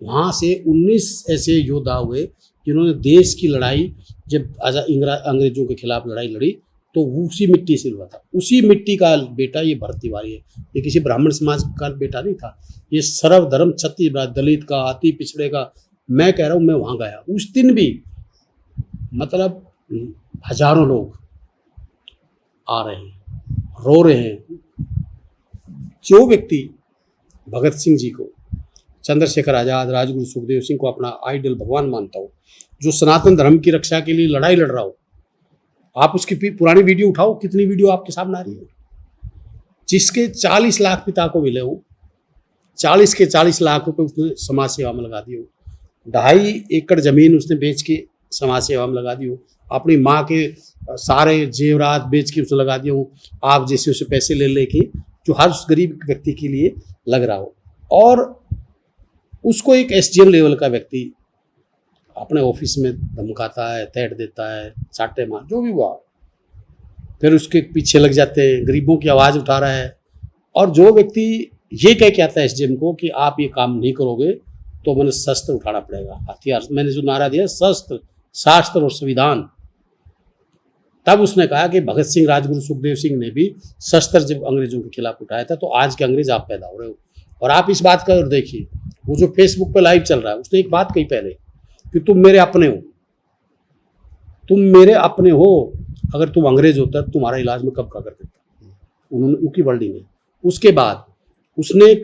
वहाँ से 19 ऐसे योद्धा हुए जिन्होंने देश की लड़ाई, जब अंग्रेजों के खिलाफ लड़ाई लड़ी तो उसी मिट्टी से हुआ था। उसी मिट्टी का बेटा ये भरत तिवारी है। ये किसी ब्राह्मण समाज का बेटा नहीं था, ये सर्वधर्म क्षत्रिय दलित का, अति पिछड़े का। मैं कह रहा हूँ, मैं वहाँ गया उस दिन भी, मतलब हजारों लोग आ रहे हैं, रो रहे हैं। जो व्यक्ति भगत सिंह जी को, चंद्रशेखर आज़ाद, राजगुरु सुखदेव सिंह को अपना आइडल भगवान मानता हो, जो सनातन धर्म की रक्षा के लिए लड़ाई लड़ रहा हो, आप उसकी पुरानी वीडियो उठाओ, कितनी वीडियो आपके सामने आ रही है। जिसके 40 लाख पिता को मिले हो, 40 के 40 लाख रुपए उसने समाज सेवा में लगा दिए हो, 2.5 एकड़ जमीन उसने बेच के समाज सेवा में लगा दी हो, अपनी माँ के सारे जेवरात बेच के उसने लगा दिए हो, आप जैसे उसे पैसे ले लेके, जो हर उस गरीब व्यक्ति के लिए लग रहा हो। और उसको एक SDM लेवल का व्यक्ति अपने ऑफिस में धमकाता है, थ्रेट देता है, चाटे मार, जो भी हुआ, फिर उसके पीछे लग जाते हैं, गरीबों की आवाज़ उठा रहा है। और जो व्यक्ति ये कह के आता है SDM को कि आप ये काम नहीं करोगे तो मैंने शस्त्र उठाना पड़ेगा, हथियार, मैंने जो नारा दिया शस्त्र शास्त्र और संविधान, तब उसने कहा कि भगत सिंह, राजगुरु सुखदेव सिंह ने भी शस्त्र जब अंग्रेजों के खिलाफ उठाया था, तो आज के अंग्रेज आप पैदा हो रहे हो। और आप इस बात का देखिए, वो जो फेसबुक पे लाइव चल रहा है, उसने एक बात कही पहले कि तुम मेरे अपने हो, तुम मेरे अपने हो, अगर तुम अंग्रेज होता तुम्हारा इलाज में कब का कर देता। उन्होंने उनकी वर्डिंग है। उसके बाद उसने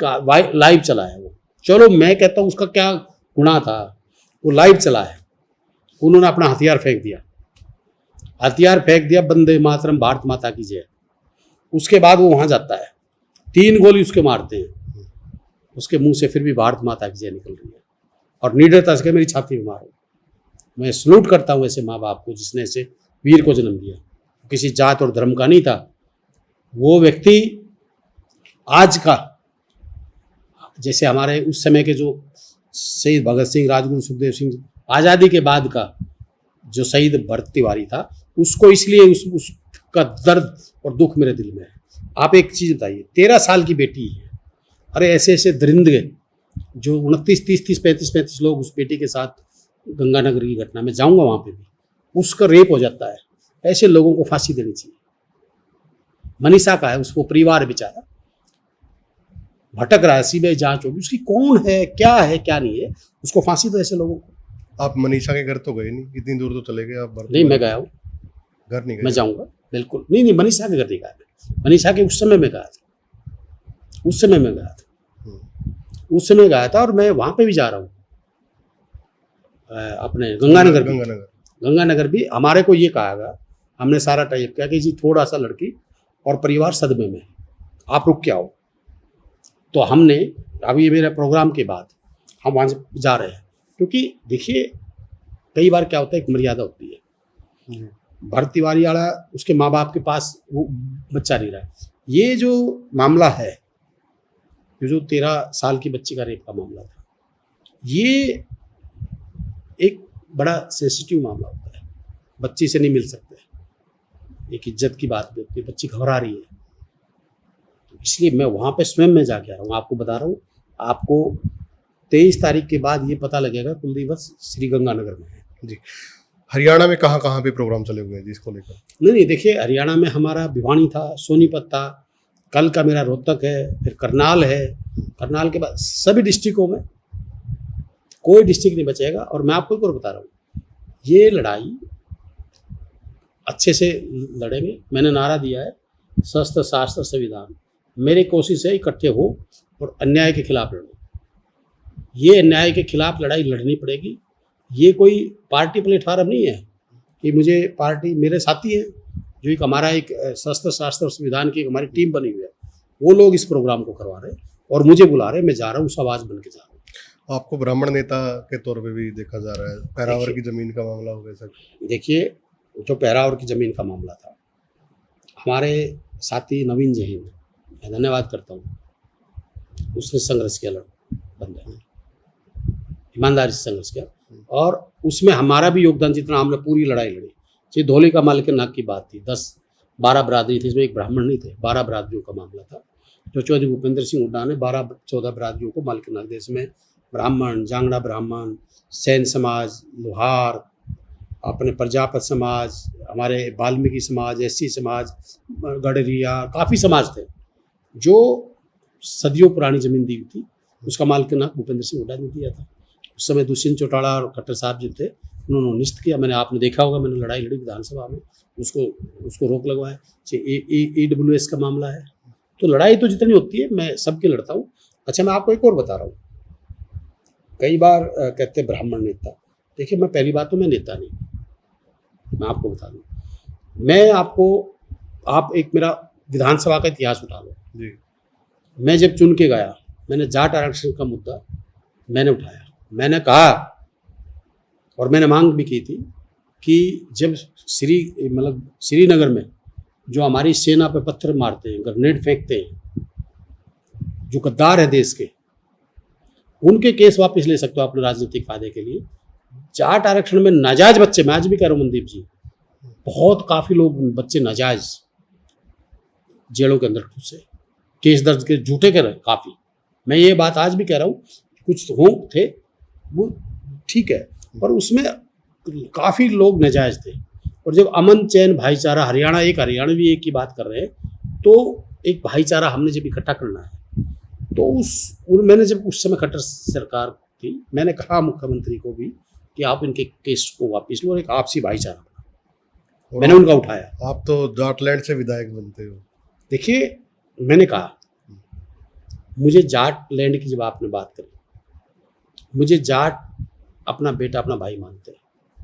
लाइव चलाया वो, चलो मैं कहता हूँ उसका क्या गुनाह था, वो लाइव चला है, उन्होंने अपना हथियार फेंक दिया, वंदे मातरम, भारत माता की जय। उसके बाद वो वहाँ जाता है, 3 गोली उसके मारते हैं, उसके मुंह से फिर भी भारत माता की जय निकल रही है, और निडरता से मेरी छाती में मारो। मैं सलूट करता हूँ ऐसे माँ बाप को जिसने ऐसे वीर को जन्म दिया, किसी जात और धर्म का नहीं था। वो व्यक्ति आज का, जैसे हमारे उस समय के जो शहीद भगत सिंह, राजगुरु सुखदेव सिंह, आज़ादी के बाद का जो शहीद भरत तिवारी था, उसको इसलिए उसका दर्द और दुख मेरे दिल में है। आप एक चीज़ बताइए, 13 साल की बेटी है, अरे ऐसे ऐसे दरिंदे जो 29, 30, 35 लोग उस बेटी के साथ, गंगानगर की घटना में जाऊंगा वहाँ पे भी, उसका रेप हो जाता है। ऐसे लोगों को फांसी देनी चाहिए। मनीषा का है, उसको परिवार बेचारा भटक रहा है, सीबीआई जांच होगी, उसकी कौन है क्या नहीं है, उसको फांसी दो ऐसे लोगों को। आप मनीषा के घर तो गए नहीं, इतनी दूर तो चले गए आप? नहीं, मैं गया हूँ, घर नहीं गए? मैं जाऊँगा बिल्कुल। नहीं, मनीषा के घर नहीं गया, मनीषा के उस समय में गया था, उस समय गया था, और मैं वहाँ पे भी जा रहा हूँ, अपने गंगानगर भी। हमारे को ये कहा गया, हमने सारा टाइप किया कि जी थोड़ा सा लड़की और परिवार सदमे में, आप रुक के आओ। तो हमने, अभी ये मेरे प्रोग्राम के बाद हम वहाँ जा रहे हैं, क्योंकि देखिए कई बार क्या होता है, एक मर्यादा होती है। भरत तिवारी वाला, उसके माँ बाप के पास वो बच्चा नहीं रहा। ये जो मामला है, ये जो 13 साल की बच्ची का रेप का मामला था, ये एक बड़ा सेंसिटिव मामला होता है। बच्ची से नहीं मिल सकते, एक इज्जत की बात भी होती है, बच्ची घबरा रही है। तो इसलिए मैं वहाँ पे स्वयं में जाके आ रहा हूँ, आपको बता रहा हूँ। आपको 23 तारीख के बाद ये पता लगेगा कुलदीप वत्स श्री गंगानगर में है जी। हरियाणा में कहाँ कहाँ पे प्रोग्राम चले हुए हैं जी इसको लेकर? नहीं, देखिए, हरियाणा में हमारा भिवानी था, सोनीपत था, कल का मेरा रोहतक है, फिर करनाल है। करनाल के बाद सभी डिस्ट्रिक्टों में कोई डिस्ट्रिक्ट नहीं बचेगा। और मैं आपको एक और बता रहा हूँ, ये लड़ाई अच्छे से लड़ेंगे। मैंने नारा दिया है, शस्त्र शास्त्र संविधान। मेरी कोशिश है इकट्ठे हो और अन्याय के खिलाफ लड़ो। ये अन्याय के खिलाफ लड़ाई लड़नी पड़ेगी। ये कोई पार्टी प्लेटफार्म नहीं है कि मुझे पार्टी, मेरे साथी हैं जो एक हमारा एक शस्त्र शास्त्र और संविधान की हमारी टीम बनी हुई है, वो लोग इस प्रोग्राम को करवा रहे हैं और मुझे बुला रहे हैं। मैं जा रहा हूँ, उस आवाज़ बन के जा रहा हूँ। आपको ब्राह्मण नेता के तौर पे भी देखा जा रहा है। पैरावर की जमीन का मामला हो गया सर। देखिए, जो पैरावर की ज़मीन का मामला था, हमारे साथी नवीन जहीन, मैं धन्यवाद करता हूँ, उसने संघर्ष किया, बंदे ने ईमानदारी से संघर्ष किया और उसमें हमारा भी योगदान जितना, हमने पूरी लड़ाई लड़ी। ये धौले का मालिक नाक की बात थी, 10-12 बरादरी थी, इसमें एक ब्राह्मण नहीं थे, 12 बरादरियों का मामला था। जो चौधरी भूपेंद्र सिंह हुड्डा ने 12-14 बरादरियों को मालिक नाक दिया। इसमें ब्राह्मण, जांगड़ा ब्राह्मण, सैन समाज, लोहार, अपने प्रजापत समाज, हमारे वाल्मीकि समाज, एससी समाज, गडरिया, काफ़ी समाज थे जो सदियों पुरानी ज़मीन दी हुई थी। उसका मालिक नाक भूपेंद्र सिंह हुड्डा ने दिया था। उस समय दुष्यंत चौटाला और खट्टर साहब जो थे, उन्होंने निश्चित किया। मैंने, आपने देखा होगा, मैंने लड़ाई लड़ी विधानसभा में, उसको रोक लगवाया। EWS का मामला है, तो लड़ाई तो जितनी होती है मैं सबकी लड़ता हूँ। अच्छा, मैं आपको एक और बता रहा हूँ। कई बार कहते हैं ब्राह्मण नेता। देखिए, मैं पहली बात तो मैं नेता नहीं, मैं आपको बता दूँ। मैं आपको, आप एक मेरा विधानसभा का इतिहास उठा लो जी। मैं जब चुन के गया, मैंने जाट आरक्षण का मुद्दा मैंने उठाया। मैंने कहा और मैंने मांग भी की थी कि जब श्रीनगर में जो हमारी सेना पे पत्थर मारते हैं, ग्रेनेड फेंकते हैं, जो गद्दार है देश के, उनके केस वापस ले सकते हो अपने राजनीतिक फायदे के लिए। जाट आरक्षण में नाजायज बच्चे, मैं आज भी कह रहा हूँ मनदीप जी, बहुत काफ़ी लोग बच्चे नाजायज जेलों के अंदर घुसे, केस दर्ज के झूठे कर काफ़ी। मैं ये बात आज भी कह रहा हूँ, कुछ हो थे वो ठीक है, पर उसमें काफ़ी लोग नाजायज थे। और जब अमन चैन भाईचारा, हरियाणवी एक की बात कर रहे हैं, तो एक भाईचारा हमने जब इकट्ठा करना है, तो मैंने जब उस समय खट्टर सरकार थी, मैंने कहा मुख्यमंत्री को भी कि आप इनके केस को वापस लो और एक आपसी भाईचारा, मैंने उनका उठाया। आप तो जाटलैंड से विधायक बनते हो। देखिए, मैंने कहा, मुझे जाट लैंड की जब आपने बात करी, मुझे जाट अपना बेटा अपना भाई मानते हैं,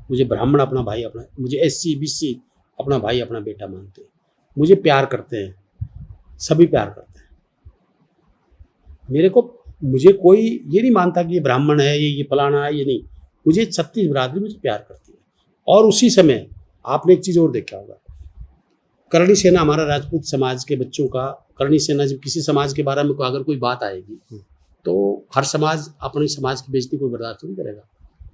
मुझे ब्राह्मण अपना भाई अपना, मुझे SC BC अपना भाई अपना बेटा मानते हैं, मुझे प्यार करते हैं, सभी प्यार करते हैं मुझे कोई ये नहीं मानता कि ये ब्राह्मण है, ये फलाना है, ये नहीं। मुझे 36 बिरादरी मुझे प्यार करती है। और उसी समय आपने एक चीज़ और देखा होगा, करणी सेना, हमारा राजपूत समाज के बच्चों का करणी सेना, जब किसी समाज के बारे में अगर कोई बात आएगी तो हर समाज अपने समाज की बेइज्जती को बर्दाश्त नहीं करेगा।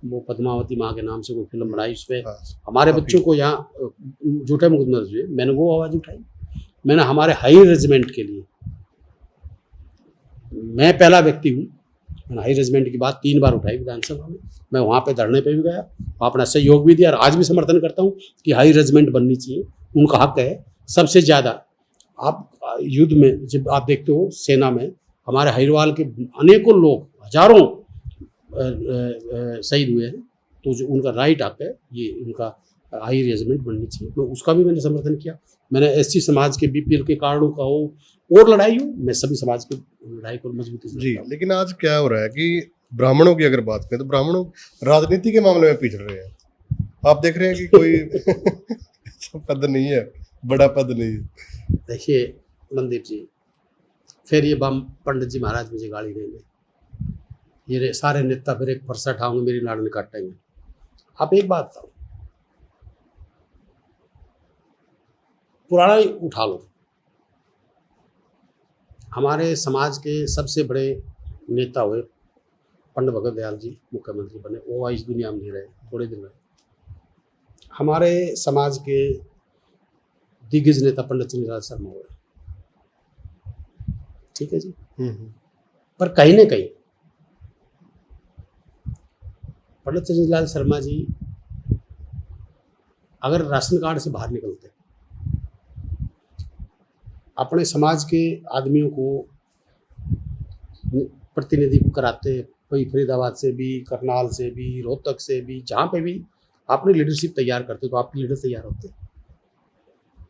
वो पद्मावती माँ के नाम से कोई फिल्म बनाई, उस पर हमारे बच्चों को यहाँ झूठे मुकदमे हुए, मैंने वो आवाज़ उठाई। मैंने हमारे हाई रेजिमेंट के लिए, मैं पहला व्यक्ति हूँ, मैंने हाई रेजिमेंट की बात 3 बार उठाई विधानसभा में। मैं वहाँ पे धरने पे भी गया, अपना सहयोग भी दिया और आज भी समर्थन करता हूँ कि हाई रेजिमेंट बननी चाहिए, उनका हक है। सबसे ज़्यादा आप युद्ध में जब आप देखते हो, सेना में हमारे हरिवाल के अनेकों लोग, हजारों शहीद हुए हैं, तो जो उनका राइट हक है, ये उनका हाई रेजिमेंट बननी चाहिए। तो उसका भी मैंने समर्थन किया। मैंने SC समाज के BPL के कारणों का हो और लड़ाई हो, मैं सभी समाज की लड़ाई को मजबूती से जी। लेकिन आज क्या हो रहा है कि ब्राह्मणों की अगर बात करें तो ब्राह्मणों राजनीति के मामले में पिछड़ रहे हैं। आप देख रहे हैं कि कोई पद नहीं है, बड़ा पद नहीं है। देखिए मनदीप जी, फिर ये बम पंडित जी महाराज मुझे गाली देंगे, ये सारे नेता फिर एक फरसा ठाऊंगे, मेरी नाड़ में काटेंगे। आप एक बात बताओ, पुराना ही उठा लो, हमारे समाज के सबसे बड़े नेता हुए पंडित भगत दयाल जी, मुख्यमंत्री बने, वो इस दुनिया में नहीं रहे, थोड़े दिन रहे। हमारे समाज के दिग्गज नेता पंडित चंद्रलाल शर्मा हुए, ठीक है जी। पर कहीं ना कहीं पंडित चंद्रलाल शर्मा जी अगर राशन कार्ड से बाहर निकलते, अपने समाज के आदमियों को प्रतिनिधित्व कराते, कोई फरीदाबाद से भी, करनाल से भी, रोहतक से भी, जहाँ पे भी आपने लीडरशिप तैयार करते तो आपके लीडर तैयार होते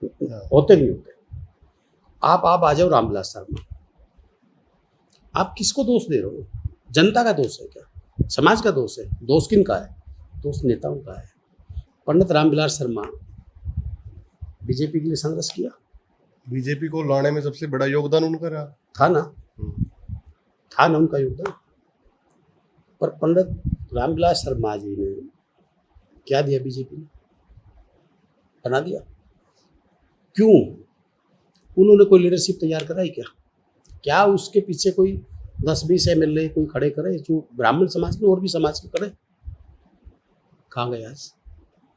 कि नहीं होते। आप आ जाओ रामविलास शर्मा, आप किसको दोष दे रहे हो? जनता का दोष है क्या? समाज का दोष है? दोष किन का है? दोष नेताओं का है। पंडित रामविलास शर्मा बीजेपी के लिए संघर्ष किया, बीजेपी को लाने में सबसे बड़ा योगदान उनका रहा, था ना उनका योगदान। पर पंडित रामविलास शर्मा जी ने क्या दिया बीजेपी ने? बना दिया। क्यों? उन्होंने कोई लीडरशिप तैयार कराई क्या? क्या उसके पीछे कोई 10-20 MLA कोई खड़े करे जो ब्राह्मण समाज के और भी समाज के करे? कहाँ गए आज?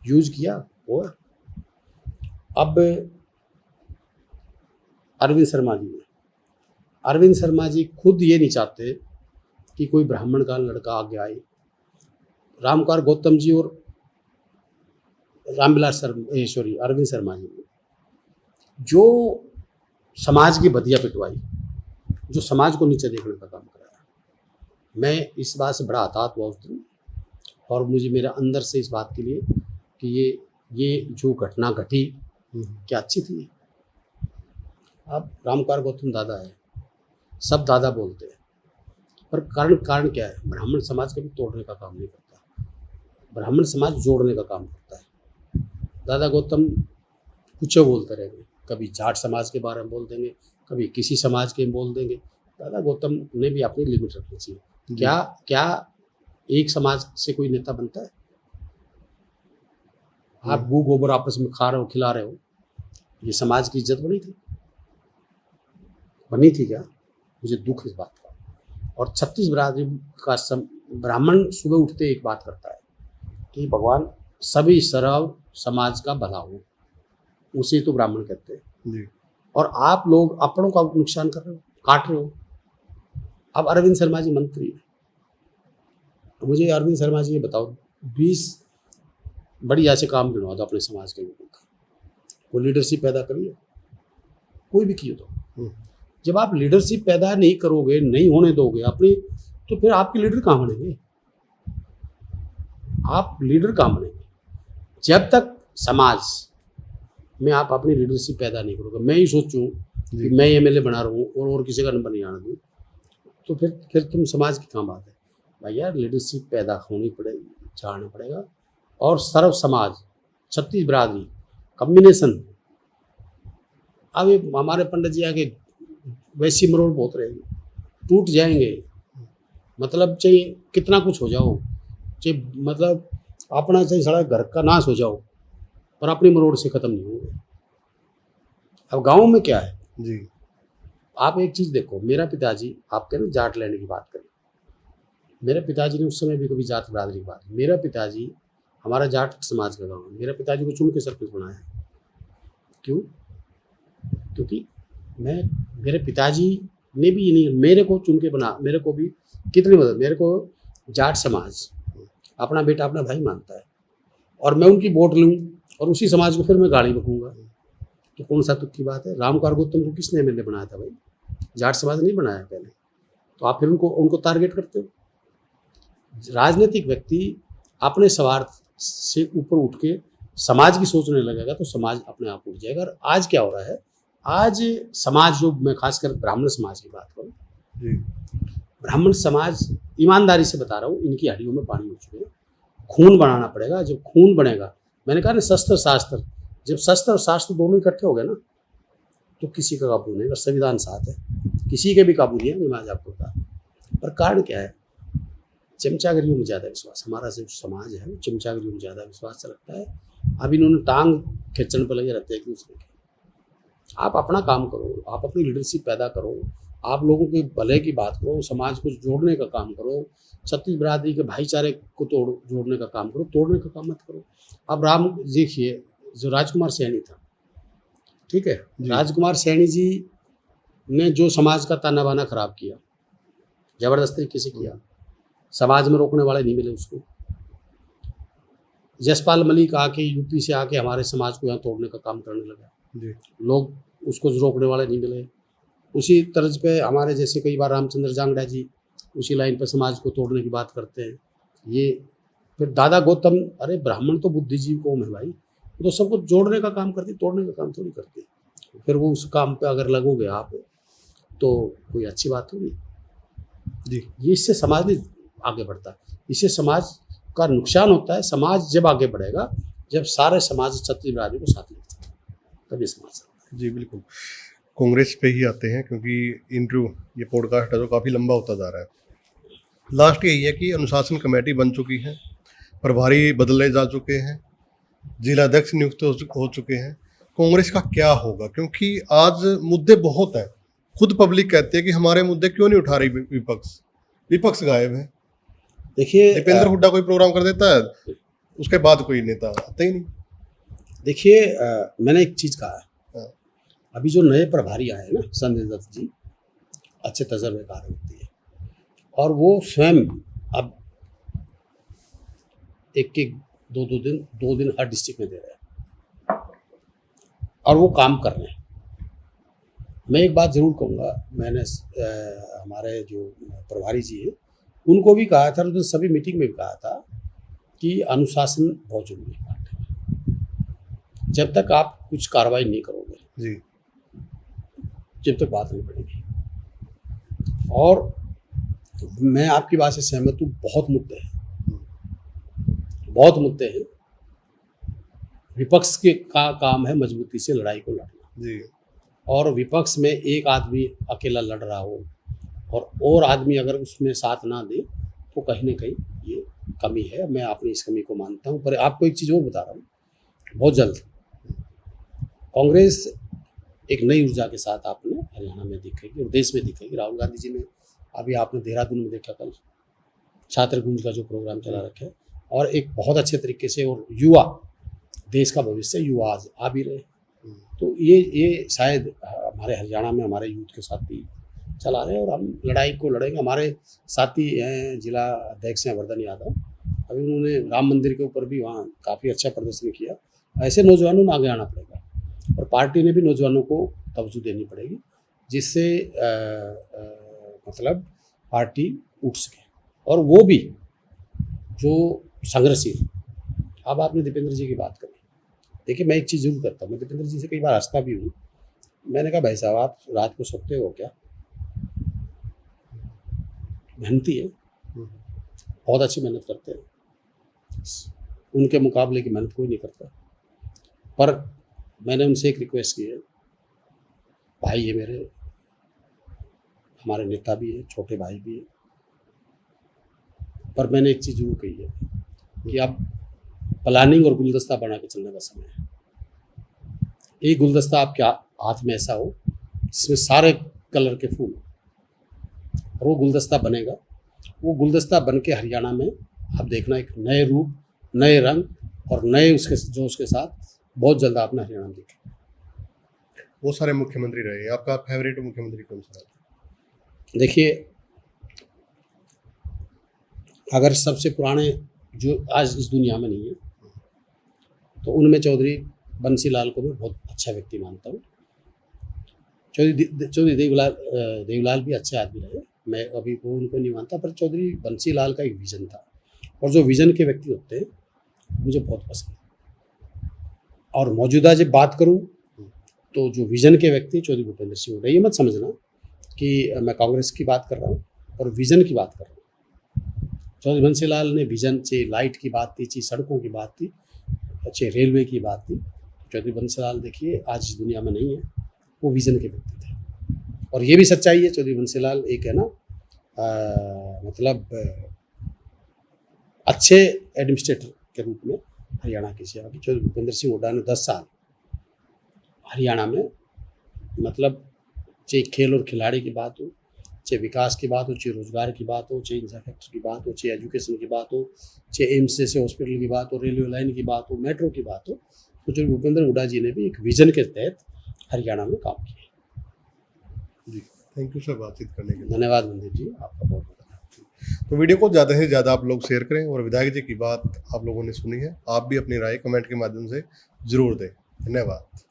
यूज किया हुआ। अब अरविंद शर्मा जी खुद ये नहीं चाहते कि कोई ब्राह्मण का लड़का आगे आए। रामकुमार गौतम जी और अरविंद शर्मा जी ने जो समाज की बदिया पिटवाई, जो समाज को नीचे देखने का काम कराया, मैं इस बात से बड़ा हताहत हुआ उस दिन। और मुझे मेरा अंदर से इस बात के लिए कि ये जो घटना घटी क्या अच्छी थी। अब रामकुमार गौतम दादा है, सब दादा बोलते हैं, पर कारण क्या है? ब्राह्मण समाज कभी तोड़ने का काम नहीं करता, ब्राह्मण समाज जोड़ने का काम करता है। दादा गौतम कुछ बोलते रहेंगे, कभी जाट समाज के बारे में बोल देंगे, कभी किसी समाज के बोल देंगे। दादा गौतम ने भी अपनी लिमिट रखनी चाहिए। क्या एक समाज से कोई नेता बनता है? आप गू गोबर आपस में खा रहे हो, खिला रहे हो, ये समाज की इज्जत बनी थी क्या? मुझे दुख इस बात का। और 36 बिरादरी का ब्राह्मण सुबह उठते एक बात करता है कि भगवान सभी सर्व समाज का भला हो, उसे तो ब्राह्मण कहते हैं जी। और आप लोग अपनों का नुकसान कर रहे हो, काट रहे हो। अब अरविंद शर्मा जी मंत्री है, मुझे अरविंद शर्मा जी ये बताओ, 20 बढ़िया से काम गिनवा दो अपने समाज के लोगों का, वो लीडरशिप पैदा करिए, कोई भी किए तो। जब आप लीडरशिप पैदा नहीं करोगे, नहीं होने दोगे अपनी, तो फिर आपके लीडर कहाँ बनेंगे? आप लीडर कहाँ बनेंगे? जब तक समाज में आप अपनी लीडरशिप पैदा नहीं करोगे, मैं ही सोचूं कि मैं MLA बना रहा हूँ और किसी का नंबर नहीं आने दूँ, तो फिर तुम समाज की कहाँ बात है? भैया लीडरशिप पैदा होनी पड़ेगी, जानना पड़ेगा। और सर्व समाज 36 बिरादरी कम्बिनेशन। अब ये हमारे पंडित जी आगे वैसी मरोड़ बहुत रहेगी, टूट जाएंगे। मतलब चाहे कितना कुछ हो जाओ, चाहे मतलब अपना चाहे सारा घर का नाश हो जाओ, पर अपनी मरोड़ से ख़त्म नहीं होंगे। अब गाँव में क्या है जी, आप एक चीज़ देखो, मेरा पिताजी, आपके ना जाट लेने की बात करें, मेरे पिताजी ने उस समय भी कभी जात बिरादरी की बात, मेरा पिताजी, हमारा जाट समाज का गाँव है, मेरा पिताजी को चुन के सरपंच बनाया। क्यों? क्योंकि मेरे पिताजी ने भी ये नहीं, मेरे को चुन के बना, मेरे को भी कितनी मदद, मेरे को जाट समाज अपना बेटा अपना भाई मानता है, और मैं उनकी वोट लूँ और उसी समाज को फिर मैं गाड़ी बकूँगा, तो कौन सा तुक की बात है? रामकुमार गौतम को किसने MLA बनाया था भाई? जाट समाज नहीं बनाया पहले, तो आप फिर उनको टारगेट करते हो। राजनीतिक व्यक्ति अपने स्वार्थ से ऊपर उठ के समाज की सोचने लगेगा तो समाज अपने आप उठ जाएगा। और आज क्या हो रहा है, आज समाज, जो मैं खासकर ब्राह्मण समाज की बात करूँ, ब्राह्मण समाज, ईमानदारी से बता रहा हूँ, इनकी हड्डियों में पानी हो चुके हैं। खून बनाना पड़ेगा। जब खून बनेगा, मैंने कहा ना शस्त्र शास्त्र, जब शस्त्र और शास्त्र दोनों इकट्ठे हो गए ना, तो किसी का काबू नहीं। अगर संविधान साथ है, किसी के भी काबू नहीं है, मैं आज आपको बता। पर कारण क्या है? चमचागिरियों में ज़्यादा विश्वास, हमारा जो समाज है वो चमचागिरियों में ज़्यादा विश्वास रखता है। अब इन्होंने टांग खींचने पर लगे रहते हैं एक दूसरे के। आप अपना काम करो, आप अपनी लीडरशिप पैदा करो, आप लोगों के भले की बात करो, समाज को जोड़ने का काम करो, छत्तीस बिरादरी के भाईचारे को जोड़ने का काम करो, तोड़ने का काम मत करो। अब राम देखिए, जो राजकुमार सैनी था, ठीक है, राजकुमार सैनी जी ने जो समाज का ताना बाना खराब किया, जबरदस्ती किसी किया, समाज में रोकने वाले नहीं मिले उसको। जसपाल मलिक आके यूपी से आके हमारे समाज को यहाँ तोड़ने का काम करने लगा जी। लोग उसको रोकने वाले नहीं मिले। उसी तर्ज पे हमारे जैसे कई बार रामचंद्र जांगड़ा जी उसी लाइन पे समाज को तोड़ने की बात करते हैं। ये फिर दादा गौतम, अरे ब्राह्मण तो बुद्धिजीवी कौम है भाई, वो तो सबको जोड़ने का काम करती, तोड़ने का काम थोड़ी करती। फिर वो उस काम पे अगर लगोगे आप तो कोई अच्छी बात होगी जी। ये इससे समाज नहीं आगे बढ़ता, इससे समाज का नुकसान होता है। समाज जब आगे बढ़ेगा जब सारे समाज छत्तीस बिरादरी को साथ लेते हैं, तभी समाज। जी बिल्कुल। कांग्रेस पे ही आते हैं क्योंकि इंटरव्यू ये पॉडकास्ट है जो काफ़ी लंबा होता जा रहा है। लास्ट यही है कि अनुशासन कमेटी बन चुकी है, प्रभारी बदले जा चुके हैं, जिला अध्यक्ष नियुक्त हो चुके हैं। कांग्रेस का क्या होगा, क्योंकि आज मुद्दे बहुत हैं। खुद पब्लिक कहती है कि हमारे मुद्दे क्यों नहीं उठा रही विपक्ष गायब है। देखिए, दीपेंद्र हुड्डा कोई प्रोग्राम कर देता है, उसके बाद कोई नेता आता ही नहीं। देखिए, मैंने एक चीज़ कहा है, हाँ। अभी जो नए प्रभारी आए हैं ना, संजय दत्त जी अच्छे तजर्बेकार व्यक्ति है और वो स्वयं अब एक दो दिन हर डिस्ट्रिक्ट में दे रहे हैं और वो काम कर रहे हैं। मैं एक बात जरूर कहूँगा, मैंने हमारे जो प्रभारी जी हैं उनको भी कहा था, तो सभी मीटिंग में भी कहा था कि अनुशासन बहुत जरूरी है पार्टी में। जब तक आप कुछ कार्रवाई नहीं करोगे जी, जब तक बात नहीं बढ़ेगी। और मैं आपकी बात से सहमत हूँ, बहुत मुद्दे हैं। विपक्ष के का काम है मजबूती से लड़ाई को लड़ना जी। और विपक्ष में एक आदमी अकेला लड़ रहा हो और आदमी अगर उसमें साथ ना दे तो कहीं ना कहीं ये कमी है। मैं अपनी इस कमी को मानता हूँ। पर आपको एक चीज़ और बता रहा हूँ, बहुत जल्द कांग्रेस एक नई ऊर्जा के साथ आपने हरियाणा में दिखेगी और देश में दिखेगी। राहुल गांधी जी ने अभी आपने देहरादून में देखा, कल छात्र गुंज का जो प्रोग्राम चला रखा है और एक बहुत अच्छे तरीके से, और युवा देश का भविष्य, युवा आज आ भी रहे। तो ये शायद हमारे हरियाणा में हमारे यूथ के साथ भी चला रहे हैं और हम लड़ाई को लड़ेंगे। हमारे साथी हैं, जिला अध्यक्ष हैं वर्धन यादव, अभी उन्होंने राम मंदिर के ऊपर भी वहाँ काफ़ी अच्छा प्रदर्शन किया। ऐसे नौजवानों ने आगे आना पड़ेगा और पार्टी ने भी नौजवानों को तवज्जो देनी पड़ेगी, जिससे मतलब पार्टी उठ सके। और वो भी जो संघर्षशील, अब आपने दीपेंद्र जी की बात करी, देखिए मैं एक चीज़ जरूर करता हूँ, मैं दीपेंद्र जी से कई बार हंसता भी हूँ। मैंने कहा भाई साहब आप रात को सोते हो क्या? मेहनती है, बहुत अच्छी मेहनत करते हैं, उनके मुकाबले की मेहनत कोई नहीं करता। पर मैंने उनसे एक रिक्वेस्ट की है, भाई ये मेरे हमारे नेता भी है, छोटे भाई भी है, पर मैंने एक चीज़ जरूर कही है कि आप प्लानिंग और गुलदस्ता बना के चलने का समय है। एक गुलदस्ता आपके हाथ में ऐसा हो जिसमें सारे कलर के फूल हो और वो गुलदस्ता बनेगा। वो गुलदस्ता बन के हरियाणा में आप देखना एक नए रूप, नए रंग और नए उसके साथ बहुत जल्द आपने हरियाणा में देखेंगे। वो सारे मुख्यमंत्री रहे, आपका फेवरेट मुख्यमंत्री कौन सा है? देखिए, अगर सबसे पुराने जो आज इस दुनिया में नहीं है तो उनमें चौधरी बंसीलाल को मैं बहुत अच्छा व्यक्ति मानता हूँ। चौधरी देवीलाल भी अच्छे आदमी रहे, मैं अभी वो उनको नहीं मानता, पर चौधरी बंसीलाल का एक विज़न था और जो विज़न के व्यक्ति होते हैं मुझे बहुत पसंद है। और मौजूदा जब बात करूँ तो जो विज़न के व्यक्ति चौधरी भूपेंद्र सिंह हुड्डा, ये मत समझना कि मैं कांग्रेस की बात कर रहा हूँ और विज़न की बात कर रहा हूँ। चौधरी बंसीलाल ने विज़न से, लाइट की बात थी, सड़कों की बात थी, अच्छे रेलवे की बात थी। चौधरी बंसीलाल देखिए आज इस दुनिया में नहीं है, वो विज़न के व्यक्ति थे। और ये भी सच्चाई है, चौधरी बंसीलाल एक है ना मतलब अच्छे एडमिनिस्ट्रेटर के रूप में हरियाणा की सेवा की। चौधरी भूपेंद्र सिंह हुड्डा ने 10 साल हरियाणा में, मतलब चाहे खेल और खिलाड़ी की बात हो, चाहे विकास की बात हो, चाहे रोजगार की बात हो, चाहे इंफ्रास्ट्रक्चर की बात हो, चाहे एजुकेशन की बात हो, चाहे एम्स जैसे हॉस्पिटल की बात हो, रेलवे लाइन की बात हो, मेट्रो की बात हो, तो चौधरी भूपेंद्र हुड्डा जी ने भी एक विजन के तहत हरियाणा में काम किया। जी, थैंक यू सर बातचीत करने के लिए। धन्यवाद मंदिर जी, आपका बहुत बहुत धन्यवाद। तो वीडियो को ज़्यादा से ज़्यादा आप लोग शेयर करें और विधायक जी की बात आप लोगों ने सुनी है, आप भी अपनी राय कमेंट के माध्यम से जरूर दें। धन्यवाद।